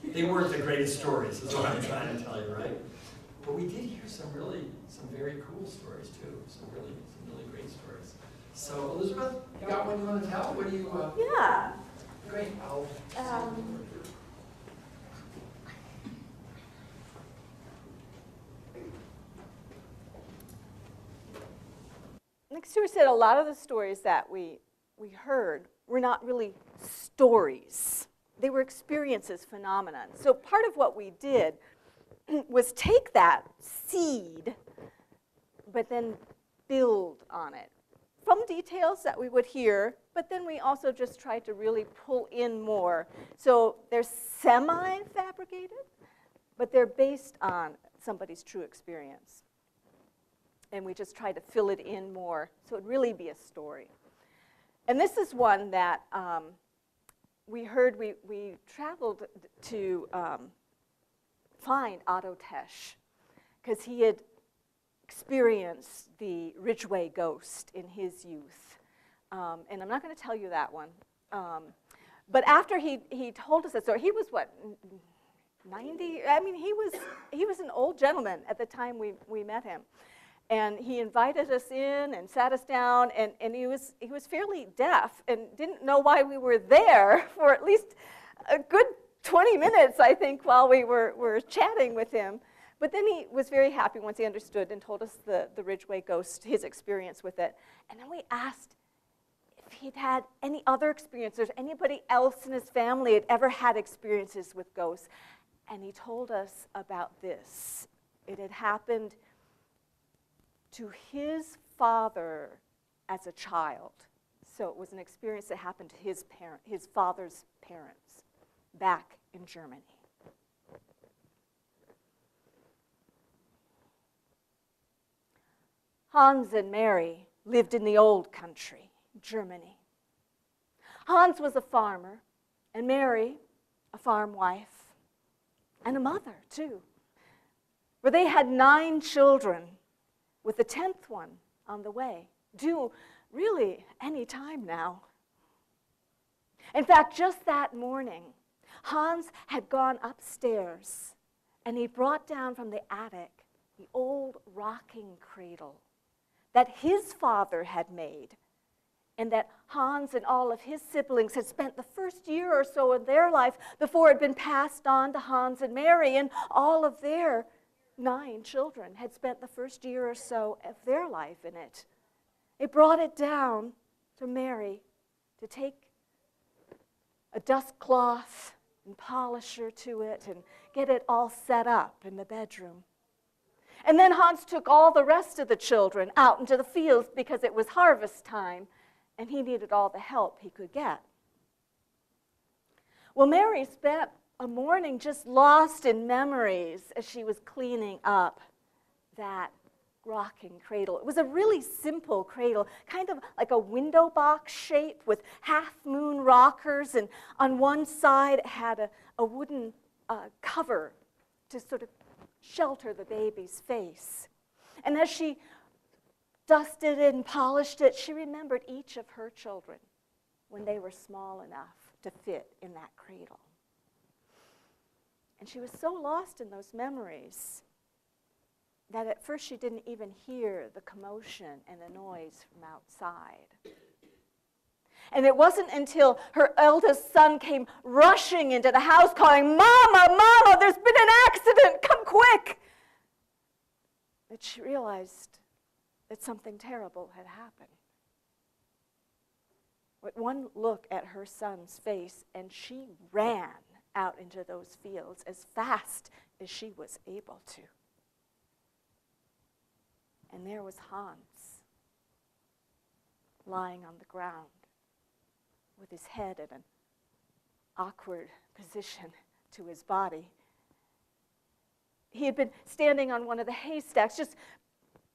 They weren't the greatest stories, is what I'm trying to tell you, right? But we did hear some very cool stories too. Some really great stories. So Elizabeth, you got one you want to tell? What do you? Yeah. Great. Like Stuart said, a lot of the stories that we heard were not really stories. They were experiences, phenomenon. So part of what we did was take that seed, but then build on it. From details that we would hear, but then we also just tried to really pull in more. So they're semi-fabricated, but they're based on somebody's true experience. And we just try to fill it in more, so it'd really be a story. And this is one that we heard. We traveled to find Otto Tesch, because he had experienced the Ridgeway ghost in his youth. And I'm not going to tell you that one. But after he told us that story, he was what, 90? I mean, he was an old gentleman at the time we met him. And he invited us in and sat us down, and he was fairly deaf and didn't know why we were there for at least a good 20 minutes, I think, while we were chatting with him. But then he was very happy once he understood and told us the Ridgeway ghost, his experience with it. And then we asked if he'd had any other experiences, anybody else in his family had ever had experiences with ghosts. And he told us about this. It had happened to his father as a child. So it was an experience that happened to his father's parents back in Germany. Hans and Mary lived in the old country, Germany. Hans was a farmer, and Mary, a farm wife, and a mother, too. Where they had 9 children, with the 10th one on the way, due really any time now. In fact, just that morning, Hans had gone upstairs, and he brought down from the attic the old rocking cradle that his father had made, and that Hans and all of his siblings had spent the first year or so of their life before it had been passed on to Hans and Mary, and all of their 9 children had spent the first year or so of their life in it. It brought it down to Mary to take a dust cloth and polisher to it and get it all set up in the bedroom. And then Hans took all the rest of the children out into the fields because it was harvest time, and he needed all the help he could get. Well, Mary spent a morning just lost in memories as she was cleaning up that rocking cradle. It was a really simple cradle, kind of like a window box shape with half-moon rockers, and on one side it had a wooden cover to sort of shelter the baby's face. And as she dusted it and polished it, she remembered each of her children when they were small enough to fit in that cradle. And she was so lost in those memories that at first she didn't even hear the commotion and the noise from outside. And it wasn't until her eldest son came rushing into the house calling, "Mama, Mama, there's been an accident, come quick," that she realized that something terrible had happened. With one look at her son's face, and she ran out into those fields as fast as she was able to. And there was Hans, lying on the ground with his head in an awkward position to his body. He had been standing on one of the haystacks, just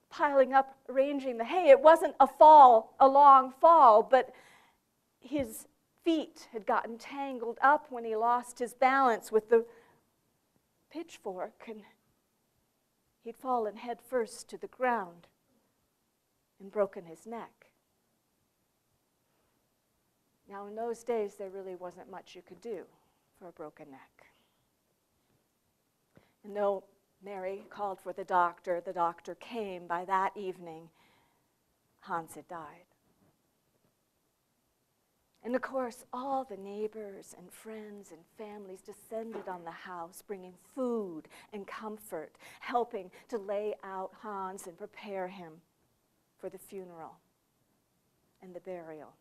piling up, arranging the hay. It wasn't a long fall, but his feet had gotten tangled up when he lost his balance with the pitchfork, and he'd fallen head first to the ground and broken his neck. Now, in those days, there really wasn't much you could do for a broken neck. And though Mary called for the doctor came. By that evening, Hans had died. And of course, all the neighbors and friends and families descended on the house, bringing food and comfort, helping to lay out Hans and prepare him for the funeral and the burial.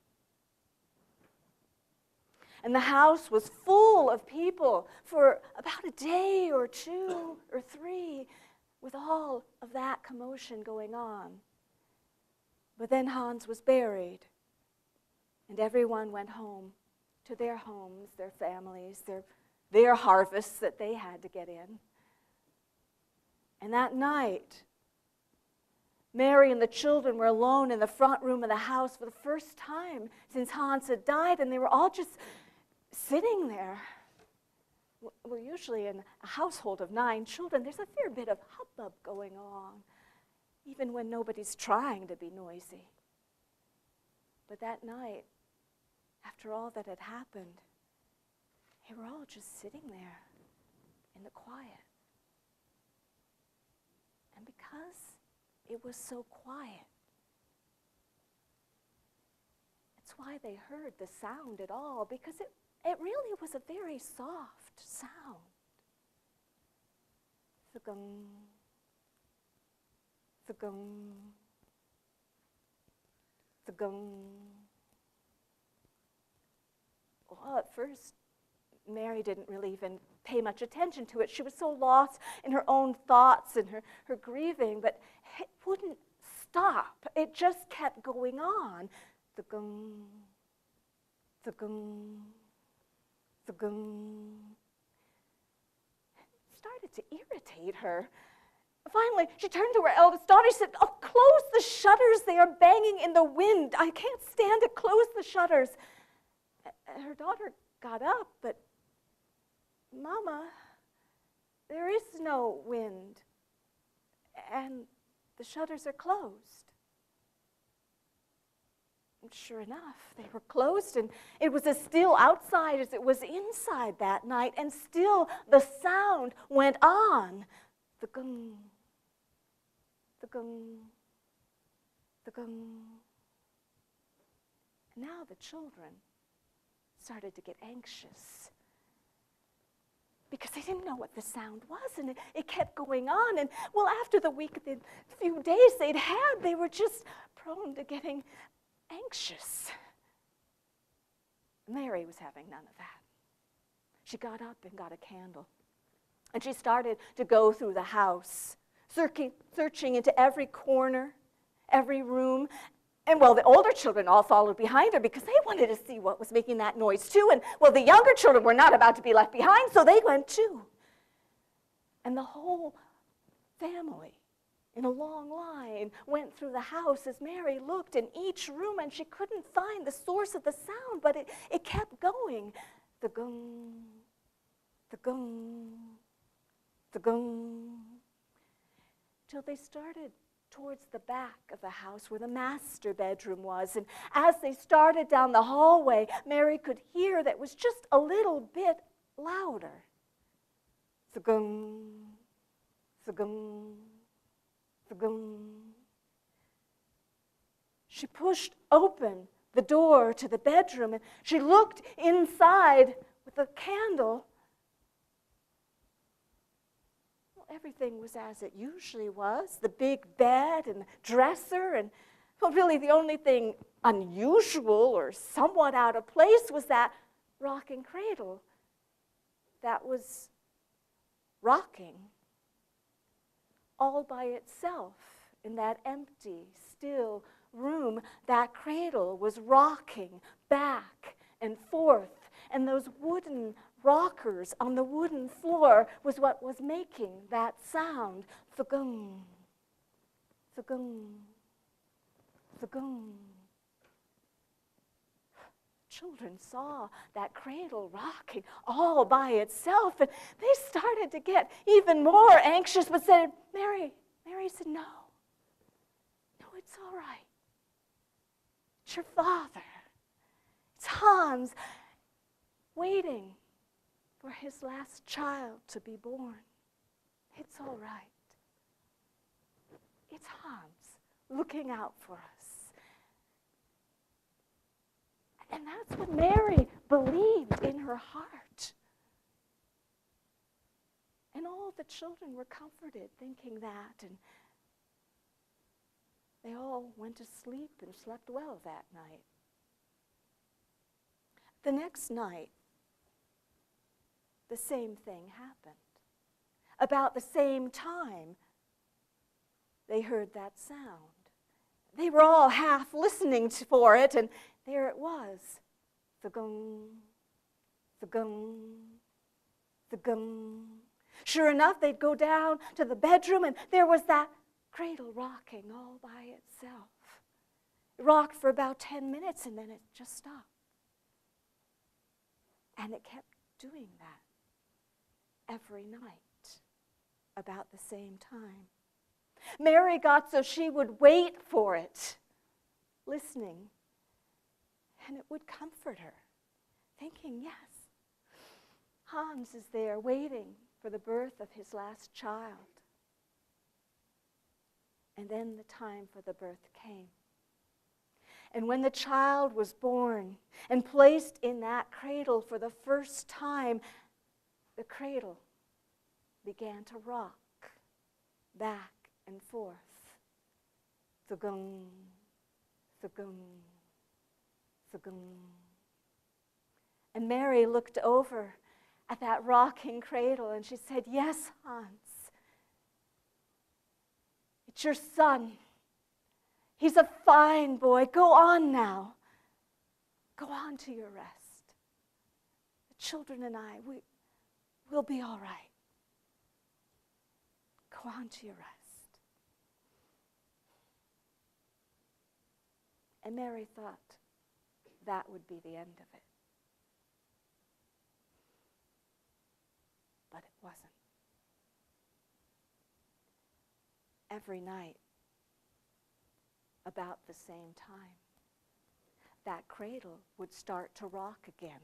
And the house was full of people for about a day or two or three, with all of that commotion going on. But then Hans was buried, and everyone went home to their homes, their families, their harvests that they had to get in. And that night, Mary and the children were alone in the front room of the house for the first time since Hans had died, and they were all just sitting there. Well, usually in a household of 9 children, there's a fair bit of hubbub going on, even when nobody's trying to be noisy. But that night, after all that had happened, they were all just sitting there in the quiet. And because it was so quiet, that's why they heard the sound at all, because it really was a very soft sound. Thugum, thugum, thugum. Well, at first, Mary didn't really even pay much attention to it. She was so lost in her own thoughts and her grieving, but it wouldn't stop. It just kept going on. Thugum, thugum, thugum. It started to irritate her. Finally, she turned to her eldest daughter. She said, "Oh, close the shutters. They are banging in the wind. I can't stand it. Close the shutters." Her daughter got up, but, "Mama, there is no wind, and the shutters are closed." And sure enough, they were closed, and it was as still outside as it was inside that night, and still the sound went on. The gung, the gung, the gung. Now the children started to get anxious because they didn't know what the sound was, and it kept going on. And well, after the few days they'd had, they were just prone to getting anxious. Mary was having none of that. She got up and got a candle, and she started to go through the house, searching into every corner, every room. And well, the older children all followed behind her because they wanted to see what was making that noise too. And well, the younger children were not about to be left behind, so they went too. And the whole family, in a long line, went through the house as Mary looked in each room, and she couldn't find the source of the sound, but it kept going. The gung, the gung, the gung, till they started towards the back of the house where the master bedroom was. And as they started down the hallway, Mary could hear that it was just a little bit louder. Thugum, thugum, thugum. She pushed open the door to the bedroom, and she looked inside with the candle. Well, everything was as it usually was, the big bed and dresser, and well, really the only thing unusual or somewhat out of place was that rocking cradle that was rocking all by itself in that empty, still room. That cradle was rocking back and forth, and those wooden rockers on the wooden floor was what was making that sound. Thugum, thugum, thugum. Children saw that cradle rocking all by itself, and they started to get even more anxious, but said, Mary said, no, it's all right. It's your father. It's Hans waiting for his last child to be born. It's all right. It's Hans looking out for us. And that's what Mary believed in her heart. And all the children were comforted thinking that, and they all went to sleep and slept well that night. The next night, the same thing happened. About the same time, they heard that sound. They were all half listening for it, and there it was. Thugum, thugum, thugum. Sure enough, they'd go down to the bedroom, and there was that cradle rocking all by itself. It rocked for about 10 minutes, and then it just stopped. And it kept doing that every night, about the same time. Mary got so she would wait for it, listening, and it would comfort her, thinking, yes, Hans is there waiting for the birth of his last child. And then the time for the birth came. And when the child was born and placed in that cradle for the first time, the cradle began to rock back and forth. Thugum, thugum, thugum. And Mary looked over at that rocking cradle and she said, yes, Hans, it's your son. He's a fine boy. Go on now. Go on to your rest. The children and I, we'll be all right. Go on to your rest. And Mary thought that would be the end of it. But it wasn't. Every night, about the same time, that cradle would start to rock again.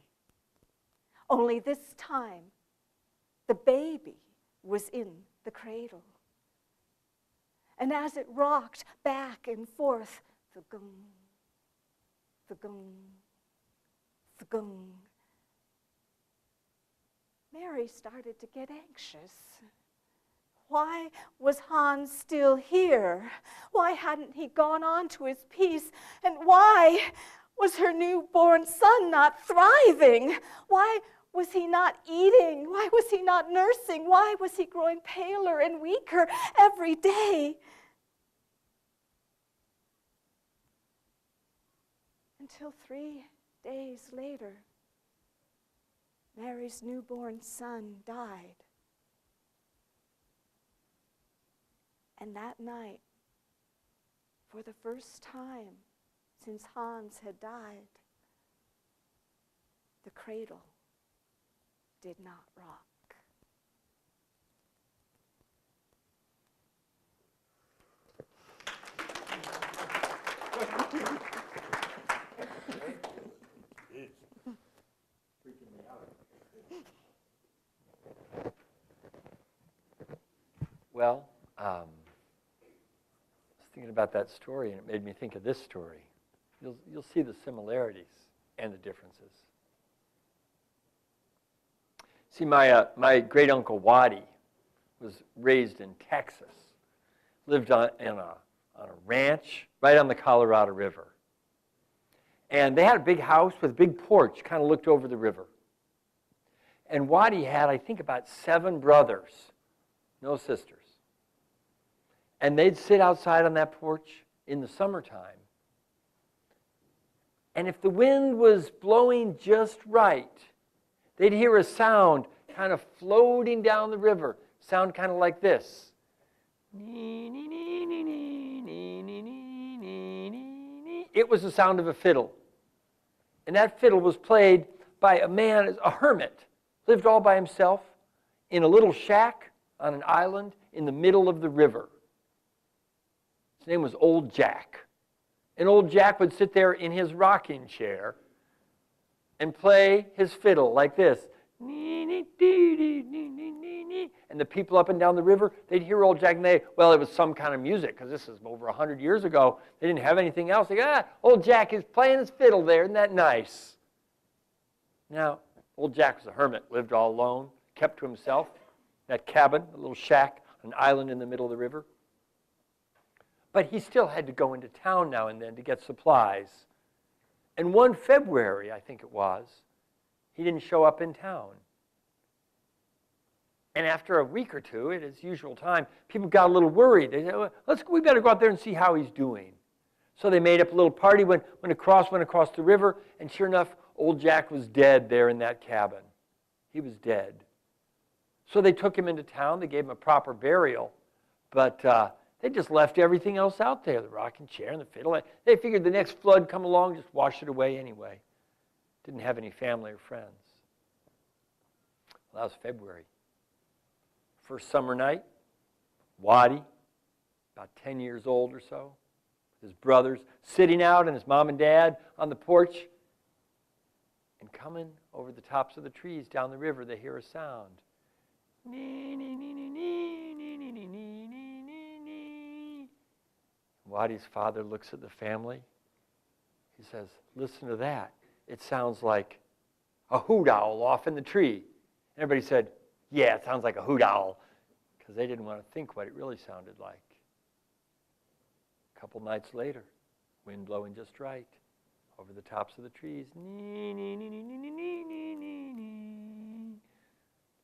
Only this time, the baby was in the cradle. And as it rocked back and forth, thugum, thugum, thugum, Mary started to get anxious. Why was Hans still here? Why hadn't he gone on to his peace? And why was her newborn son not thriving? Why was he not eating? Why was he not nursing? Why was he growing paler and weaker every day? Until 3 days later, Mary's newborn son died. And that night, for the first time since Hans had died, the cradle did not rock. Well, I was thinking about that story, and it made me think of this story. You'll see the similarities and the differences. See, my great-uncle Waddy was raised in Texas, lived on a ranch right on the Colorado River. And they had a big house with a big porch, kind of looked over the river. And Waddy had, I think, about 7 brothers, no sisters. And they'd sit outside on that porch in the summertime. And if the wind was blowing just right, they'd hear a sound kind of floating down the river, sound kind of like this. It was the sound of a fiddle. And that fiddle was played by a man, a hermit, lived all by himself in a little shack on an island in the middle of the river. His name was Old Jack. And Old Jack would sit there in his rocking chair and play his fiddle like this. And the people up and down the river, they'd hear Old Jack, and it was some kind of music, because this is over 100 years ago. They didn't have anything else. They go, Old Jack is playing his fiddle there. Isn't that nice? Now, Old Jack was a hermit, lived all alone, kept to himself, that cabin, a little shack, an island in the middle of the river. But he still had to go into town now and then to get supplies. And one February, I think it was, he didn't show up in town. And after a week or two, at his usual time, people got a little worried. They said, we better go out there and see how he's doing. So they made up a little party, went across the river, and sure enough, Old Jack was dead there in that cabin. He was dead. So they took him into town. They gave him a proper burial. But they just left everything else out there, the rocking chair and the fiddle. They figured the next flood come along, just wash it away anyway. Didn't have any family or friends. Well, that was February. First summer night, Waddy, about 10 years old or so, his brothers sitting out and his mom and dad on the porch. And coming over the tops of the trees down the river, they hear a sound. Waddy's father looks at the family. He says, listen to that. It sounds like a hoot owl off in the tree. And everybody said, yeah, it sounds like a hoot owl, because they didn't want to think what it really sounded like. A couple nights later, wind blowing just right, over the tops of the trees.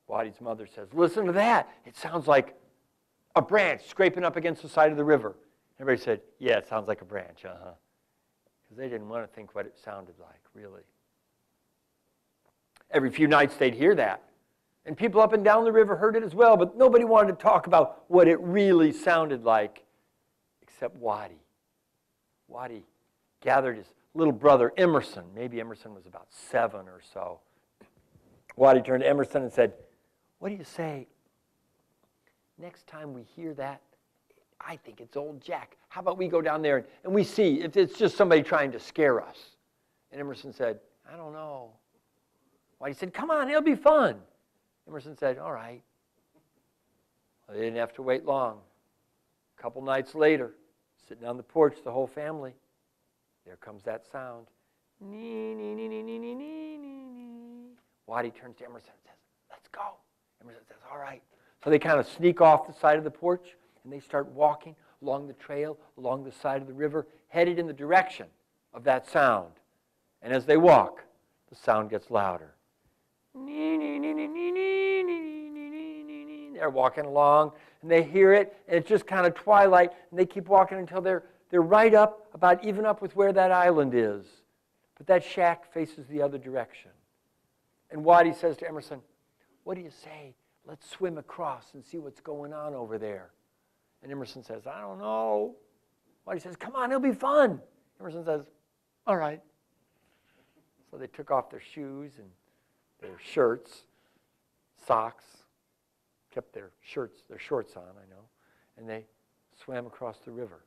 Waddy's mother says, listen to that. It sounds like a branch scraping up against the side of the river. Everybody said, yeah, it sounds like a branch, because they didn't want to think what it sounded like, really. Every few nights they'd hear that. And people up and down the river heard it as well, but nobody wanted to talk about what it really sounded like, except Waddy. Waddy gathered his little brother, Emerson. Maybe Emerson was about 7 or so. Waddy turned to Emerson and said, what do you say? Next time we hear that, I think it's Old Jack. How about we go down there and we see if it's just somebody trying to scare us? And Emerson said, I don't know. Waddy said, come on, it'll be fun. Emerson said, all right. Well, they didn't have to wait long. A couple nights later, sitting on the porch, the whole family, there comes that sound. Waddy turns to Emerson and says, let's go. Emerson says, all right. So they kind of sneak off the side of the porch, and they start walking along the trail, along the side of the river, headed in the direction of that sound. And as they walk, the sound gets louder. They're walking along, and they hear it, and it's just kind of twilight, and they keep walking until they're right up, about even up with where that island is. But that shack faces the other direction. And Waddy says to Emerson, what do you say? Let's swim across and see what's going on over there. And Emerson says, I don't know. Waddy says, come on, it'll be fun. Emerson says, all right. So they took off their shoes and their shirts, socks, kept their shorts on, I know, and they swam across the river.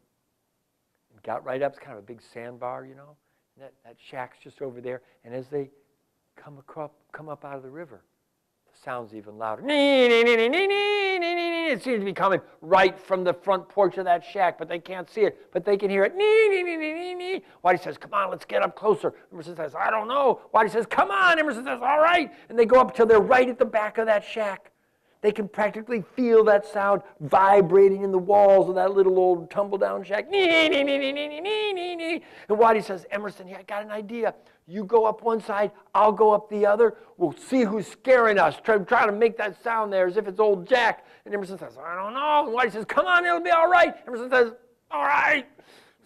And got right up, it's kind of a big sandbar, you know, and that shack's just over there, and as they come up out of the river, the sound's even louder. It seems to be coming right from the front porch of that shack, but they can't see it, but they can hear it. Waddy says, come on, let's get up closer. Emerson says, I don't know. Waddy says, come on. Emerson says, all right. And they go up till they're right at the back of that shack. They can practically feel that sound vibrating in the walls of that little old tumble-down shack. And Waddy says, Emerson, yeah, I got an idea. You go up one side, I'll go up the other. We'll see who's scaring us. Try to make that sound there as if it's old Jack. And Emerson says, I don't know. And Waddy says, come on, it'll be all right. Emerson says, all right.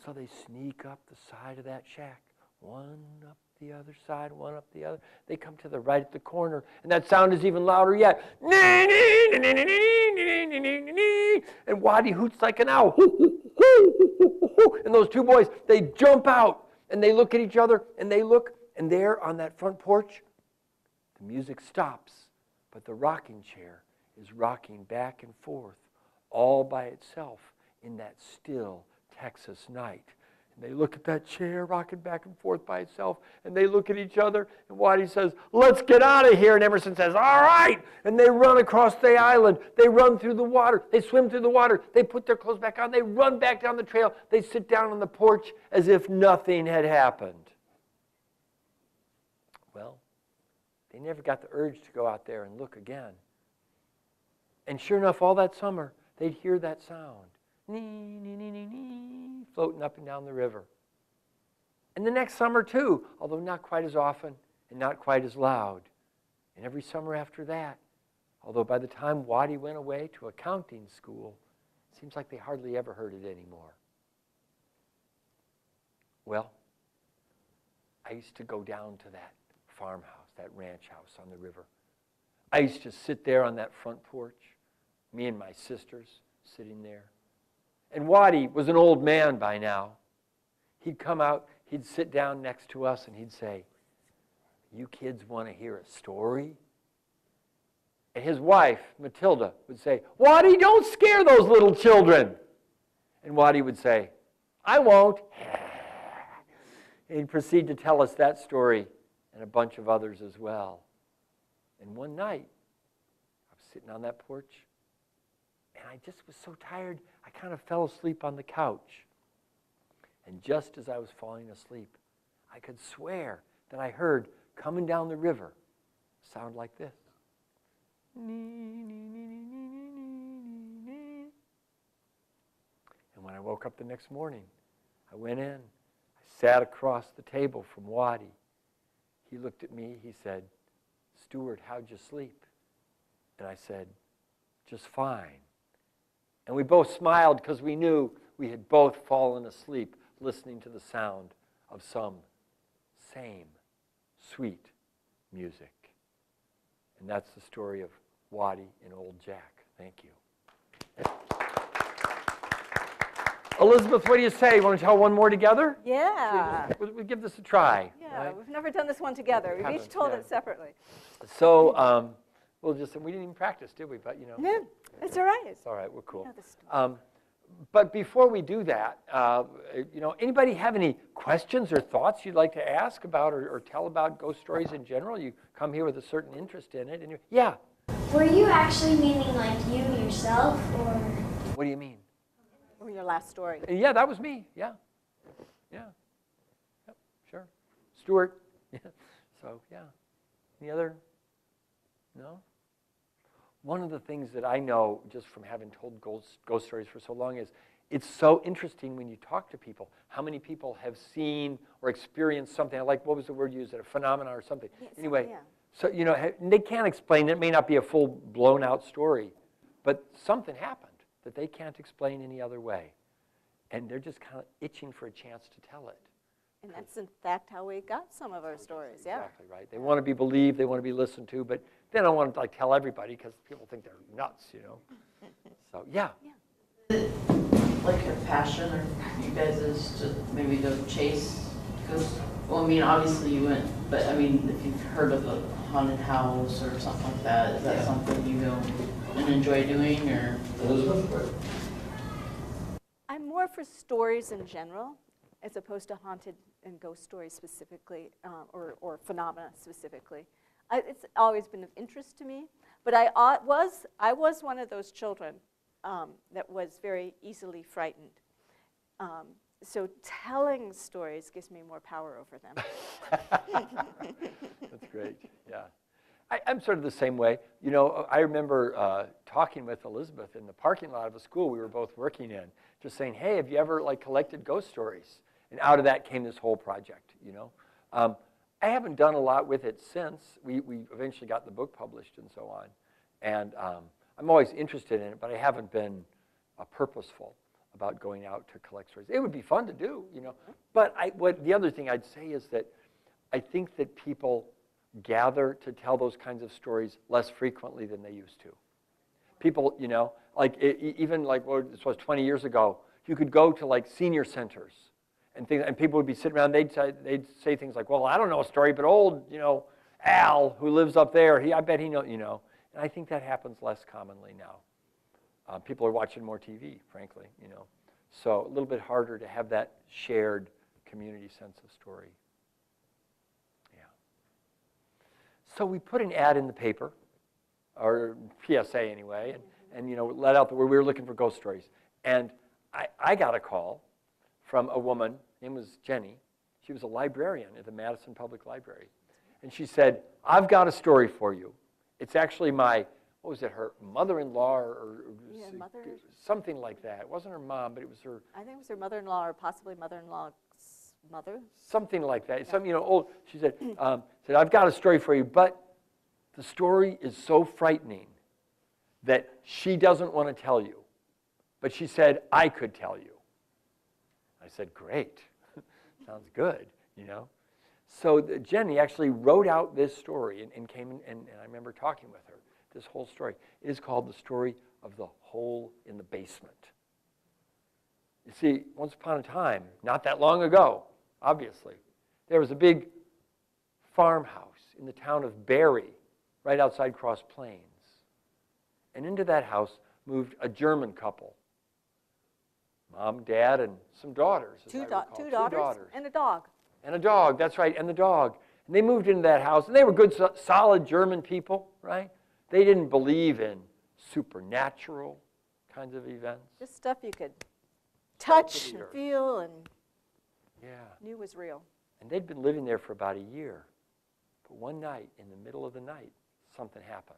So they sneak up the side of that shack. One up the other side, one up the other. They come to the right at the corner, and that sound is even louder yet. And Waddy hoots like an owl. And those two boys, they jump out, and they look at each other, and they look, and there on that front porch, the music stops, but the rocking chair is rocking back and forth all by itself in that still Texas night. And they look at that chair rocking back and forth by itself, and they look at each other, and Waddy says, let's get out of here. And Emerson says, all right. And they run across the island. They run through the water. They swim through the water. They put their clothes back on. They run back down the trail. They sit down on the porch as if nothing had happened. Well, they never got the urge to go out there and look again. And sure enough, all that summer, they'd hear that sound. Floating up and down the river. And the next summer too, although not quite as often and not quite as loud. And every summer after that, although by the time Waddy went away to accounting school, it seems like they hardly ever heard it anymore. Well, I used to go down to that farmhouse, that ranch house on the river. I used to sit there on that front porch, me and my sisters sitting there. And Waddy was an old man by now. He'd come out, he'd sit down next to us, and he'd say, you kids want to hear a story? And his wife, Matilda, would say, Waddy, don't scare those little children. And Waddy would say, I won't. And he'd proceed to tell us that story and a bunch of others as well. And one night, I was sitting on that porch, and I just was so tired, I kind of fell asleep on the couch. And just as I was falling asleep, I could swear that I heard, coming down the river, a sound like this. And when I woke up the next morning, I went in, I sat across the table from Waddy. He looked at me, he said, Stuart, how'd you sleep? And I said, just fine. And we both smiled because we knew we had both fallen asleep listening to the sound of some same sweet music. And that's the story of Waddy and Old Jack. Thank you. Elizabeth, what do you say? Want to tell one more together? Yeah. We'll give this a try. Yeah, right? we've never done this one together. We've each told it separately. So we didn't even practice, did we? But, No, it's all right. It's all right. We're cool. You know the story. But before we do that, anybody have any questions or thoughts you'd like to ask about or tell about ghost stories in general? You come here with a certain interest in it. And yeah. Were you actually meaning like you yourself, or? What do you mean? Or your last story. Yeah, that was me. Yeah. Yeah. Yep, sure. Stuart. Yeah. So, yeah. Any other? No? One of the things that I know just from having told ghost stories for so long is it's so interesting when you talk to people, how many people have seen or experienced something. Like, what was the word used? A phenomenon or something. Yeah, anyway, yeah. so, they can't explain it. It may not be a full blown out story, but something happened that they can't explain any other way. And they're just kind of itching for a chance to tell it. And that's in fact how we got some of our stories, yeah. Exactly right. They want to be believed, they want to be listened to, but they don't want to tell everybody because people think they're nuts, So, yeah. Like your passion or you guys is to maybe go chase ghosts? Well, I mean, obviously you went, but I mean, if you've heard of a haunted house or something like that, is that something you go and enjoy doing, or? I'm more for stories in general, as opposed to haunted and ghost stories specifically, or phenomena specifically. It's always been of interest to me, but I was one of those children that was very easily frightened. So telling stories gives me more power over them. That's great, yeah. I'm sort of the same way. You know, I remember talking with Elizabeth in the parking lot of a school we were both working in, just saying, hey, have you ever like collected ghost stories? And out of that came this whole project, you know. I haven't done a lot with it since. We eventually got the book published and so on. And I'm always interested in it, but I haven't been purposeful about going out to collect stories. It would be fun to do, you know. But the other thing I'd say is that I think that people gather to tell those kinds of stories less frequently than they used to. People, you know, like even like, well, this was 20 years ago, you could go to like senior centers and things, and people would be sitting around, they'd say things like, well, I don't know a story, but old, you know, Al, who lives up there, I bet he knows, you know. And I think that happens less commonly now. People are watching more TV, frankly, you know. So a little bit harder to have that shared community sense of story. Yeah. So we put an ad in the paper, or PSA anyway, and you know, let out where we were looking for ghost stories. And I got a call from a woman, her name was Jenny. She was a librarian at the Matson Public Library. And she said, I've got a story for you. It's actually my, what was it, her mother-in-law or something like that. It wasn't her mom, but it was her. I think it was her mother-in-law or possibly mother-in-law's mother. Something like that. Yeah. Some, you know, old. She said, I've got a story for you, but the story is so frightening that she doesn't want to tell you. But she said, I could tell you. I said, great. Sounds good, you know. So Jenny actually wrote out this story and came in, and I remember talking with her, this whole story. It is called The Story of the Hole in the Basement. You see, once upon a time, not that long ago, obviously, there was a big farmhouse in the town of Barry, right outside Cross Plains. And into that house moved a German couple. Mom, Dad, and some daughters. Two daughters and a dog. And a dog, that's right, and the dog. And they moved into that house, and they were good, solid German people, right? They didn't believe in supernatural kinds of events. Just stuff you could touch and feel and knew was real. And they'd been living there for about a year. But one night, in the middle of the night, something happened.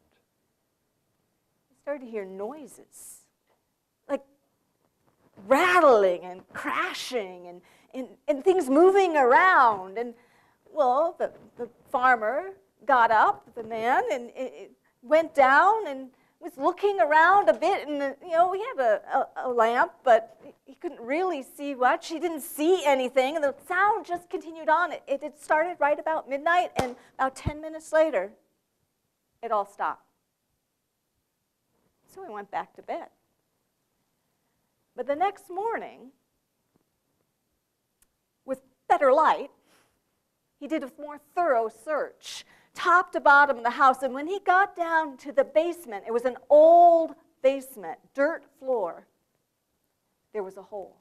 They started to hear noises, like rattling and crashing and things moving around. And, well, the farmer got up, the man, and went down and was looking around a bit. And, you know, we have a lamp, but he couldn't really see much. He didn't see anything, and the sound just continued on. It started right about midnight, and about 10 minutes later, it all stopped. So we went back to bed. But the next morning, with better light, he did a more thorough search, top to bottom of the house. And when he got down to the basement, it was an old basement, dirt floor, there was a hole.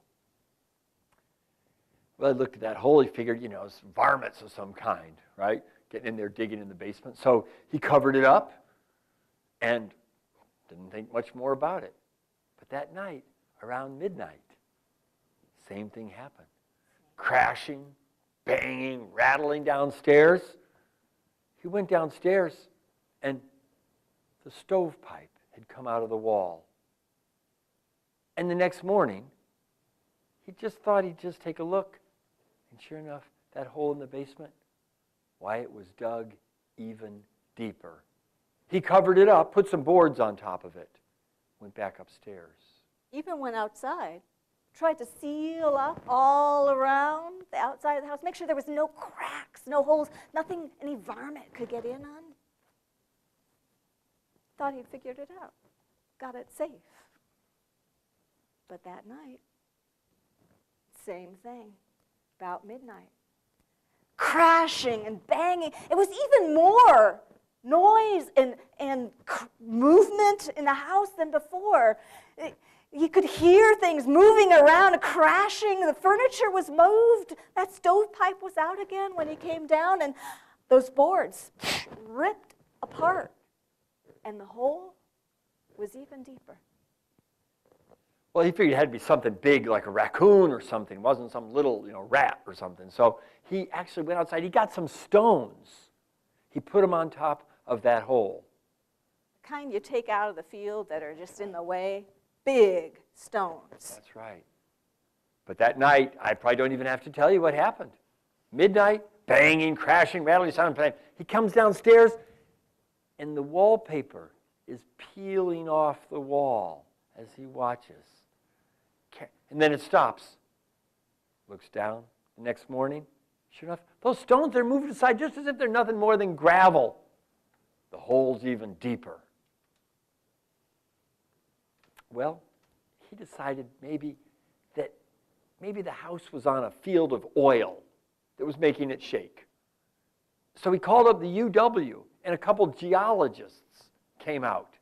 Well, I looked at that hole, he figured, you know, it's varmints of some kind, right? Getting in there, digging in the basement. So he covered it up and didn't think much more about it. But that night, around midnight, same thing happened. Crashing, banging, rattling downstairs. He went downstairs, and the stovepipe had come out of the wall. And the next morning, he just thought he'd just take a look. And sure enough, that hole in the basement, why, it was dug even deeper. He covered it up, put some boards on top of it, went back upstairs. Even went outside, tried to seal up all around the outside of the house, make sure there was no cracks, no holes, nothing any varmint could get in on. Thought he'd figured it out, got it safe. But that night, same thing, about midnight. Crashing and banging. It was even more noise and movement in the house than before. You could hear things moving around, crashing. The furniture was moved. That stovepipe was out again when he came down, and those boards ripped apart. And the hole was even deeper. Well, he figured it had to be something big, like a raccoon or something. It wasn't some little, you know, rat or something. So he actually went outside. He got some stones. He put them on top of that hole. The kind you take out of the field that are just in the way, big stones. That's right. But that night, I probably don't even have to tell you what happened. Midnight, banging, crashing, rattling sound. He comes downstairs, and the wallpaper is peeling off the wall as he watches. And then it stops. Looks down. The next morning, sure enough, those stones are moved aside just as if they're nothing more than gravel. The hole's even deeper. Well, he decided maybe the house was on a field of oil that was making it shake. So he called up the UW, and a couple geologists came out,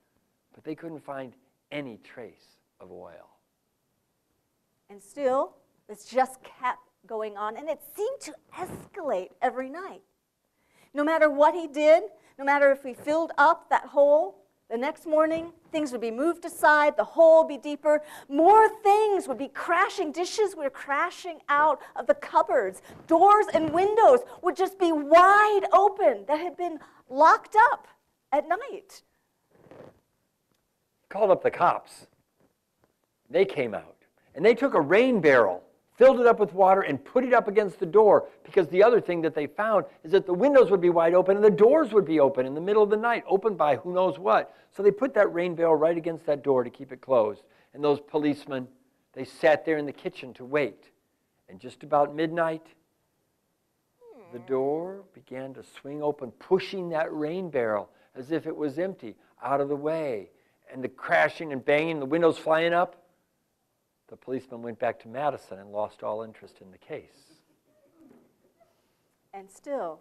but they couldn't find any trace of oil. And still, this just kept going on, and it seemed to escalate every night. No matter what he did, no matter if he filled up that hole, the next morning, things would be moved aside, the hole would be deeper, more things would be crashing, dishes were crashing out of the cupboards, doors and windows would just be wide open that had been locked up at night. Called up the cops. They came out, and they took a rain barrel, filled it up with water, and put it up against the door, because the other thing that they found is that the windows would be wide open and the doors would be open in the middle of the night, opened by who knows what. So they put that rain barrel right against that door to keep it closed. And those policemen, they sat there in the kitchen to wait. And just about midnight, the door began to swing open, pushing that rain barrel as if it was empty out of the way. And the crashing and banging, the windows flying up. The policeman went back to Matson and lost all interest in the case. And still,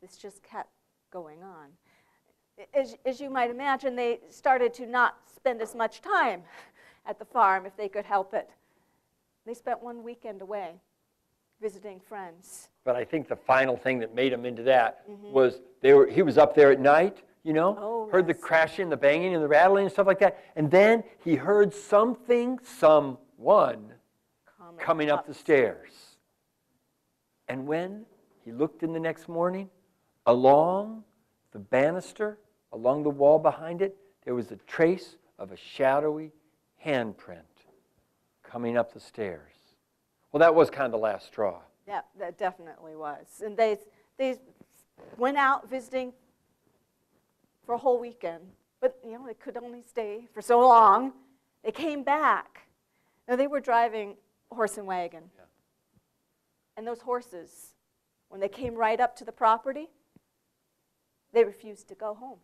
this just kept going on. As you might imagine, they started to not spend as much time at the farm if they could help it. They spent one weekend away visiting friends. But I think the final thing that made him into that was he was up there at night, you know, heard the crashing, the banging, and the rattling and stuff like that. And then he heard someone coming up the stairs. And when he looked in the next morning, along the banister, along the wall behind it, there was a trace of a shadowy handprint coming up the stairs. Well, that was kind of the last straw. Yeah, that definitely was. And they went out visiting for a whole weekend, but you know, they could only stay for so long. They came back. Now, they were driving a horse and wagon. Yeah. And those horses, when they came right up to the property, they refused to go home.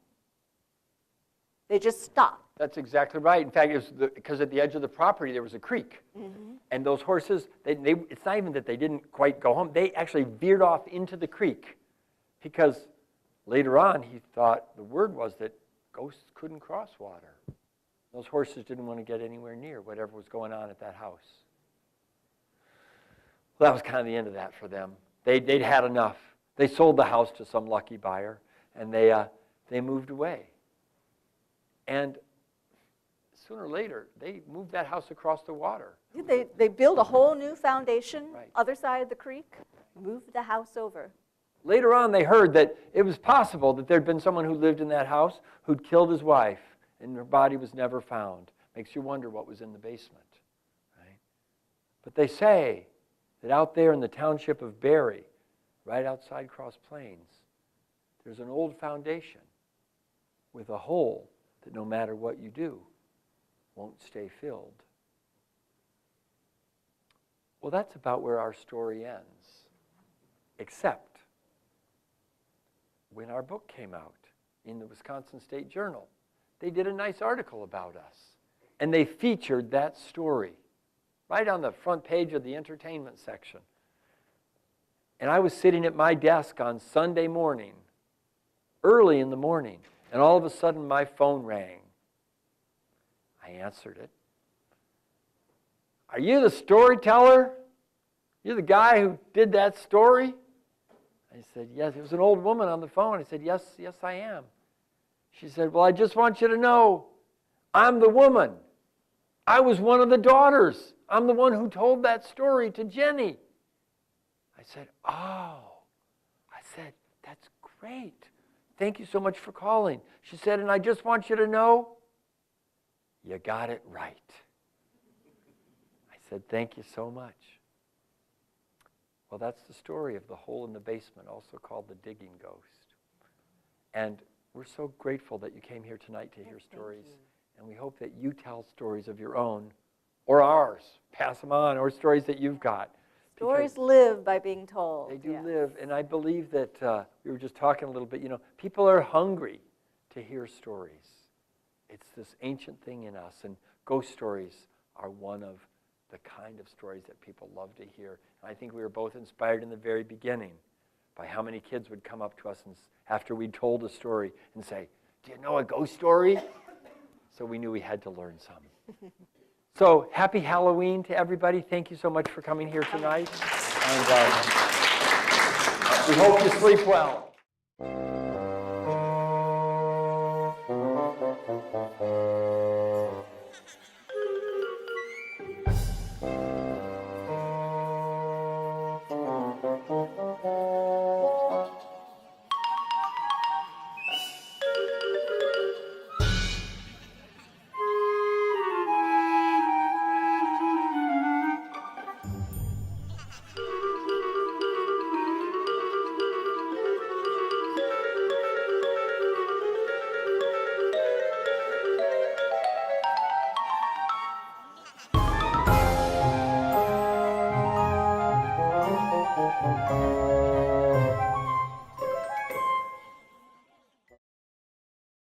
They just stopped. That's exactly right. In fact, it was because at the edge of the property there was a creek. And those horses, it's not even that they didn't quite go home. They actually veered off into the creek because later on he thought the word was that ghosts couldn't cross water. Those horses didn't want to get anywhere near whatever was going on at that house. Well, that was kind of the end of that for them. They'd had enough. They sold the house to some lucky buyer, and they moved away. And sooner or later, they moved that house across the water. They built a whole new foundation, other side of the creek, moved the house over. Later on, they heard that it was possible that there'd been someone who lived in that house who'd killed his wife, and her body was never found. Makes you wonder what was in the basement, right? But they say that out there in the township of Barry, right outside Cross Plains, there's an old foundation with a hole that no matter what you do, won't stay filled. Well, that's about where our story ends, except when our book came out in the Wisconsin State Journal, they did a nice article about us, and they featured that story right on the front page of the entertainment section. And I was sitting at my desk on Sunday morning, early in the morning, and all of a sudden my phone rang. I answered it. "Are you the storyteller? You're the guy who did that story?" I said, "Yes." It was an old woman on the phone. I said, yes, I am." She said, "Well, I just want you to know, I'm the woman. I was one of the daughters. I'm the one who told that story to Jenny." I said, "Oh." I said, "That's great. thank you so much for calling. She said, and I just want you to know, you got it right. I said, thank you so much. Well, that's the story of the hole in the basement, also called the digging ghost. And we're so grateful that you came here tonight to hear stories. And we hope that you tell stories of your own or ours. Pass them on, or stories that you've got. Stories live by being told. They do live. And I believe that we were just talking a little bit, people are hungry to hear stories. It's this ancient thing in us. And ghost stories are one of the kind of stories that people love to hear. And I think we were both inspired in the very beginning by how many kids would come up to us and after we told a story and say, do you know a ghost story? So we knew we had to learn some. So happy Halloween to everybody. Thank you so much for coming here tonight. And we hope you sleep well.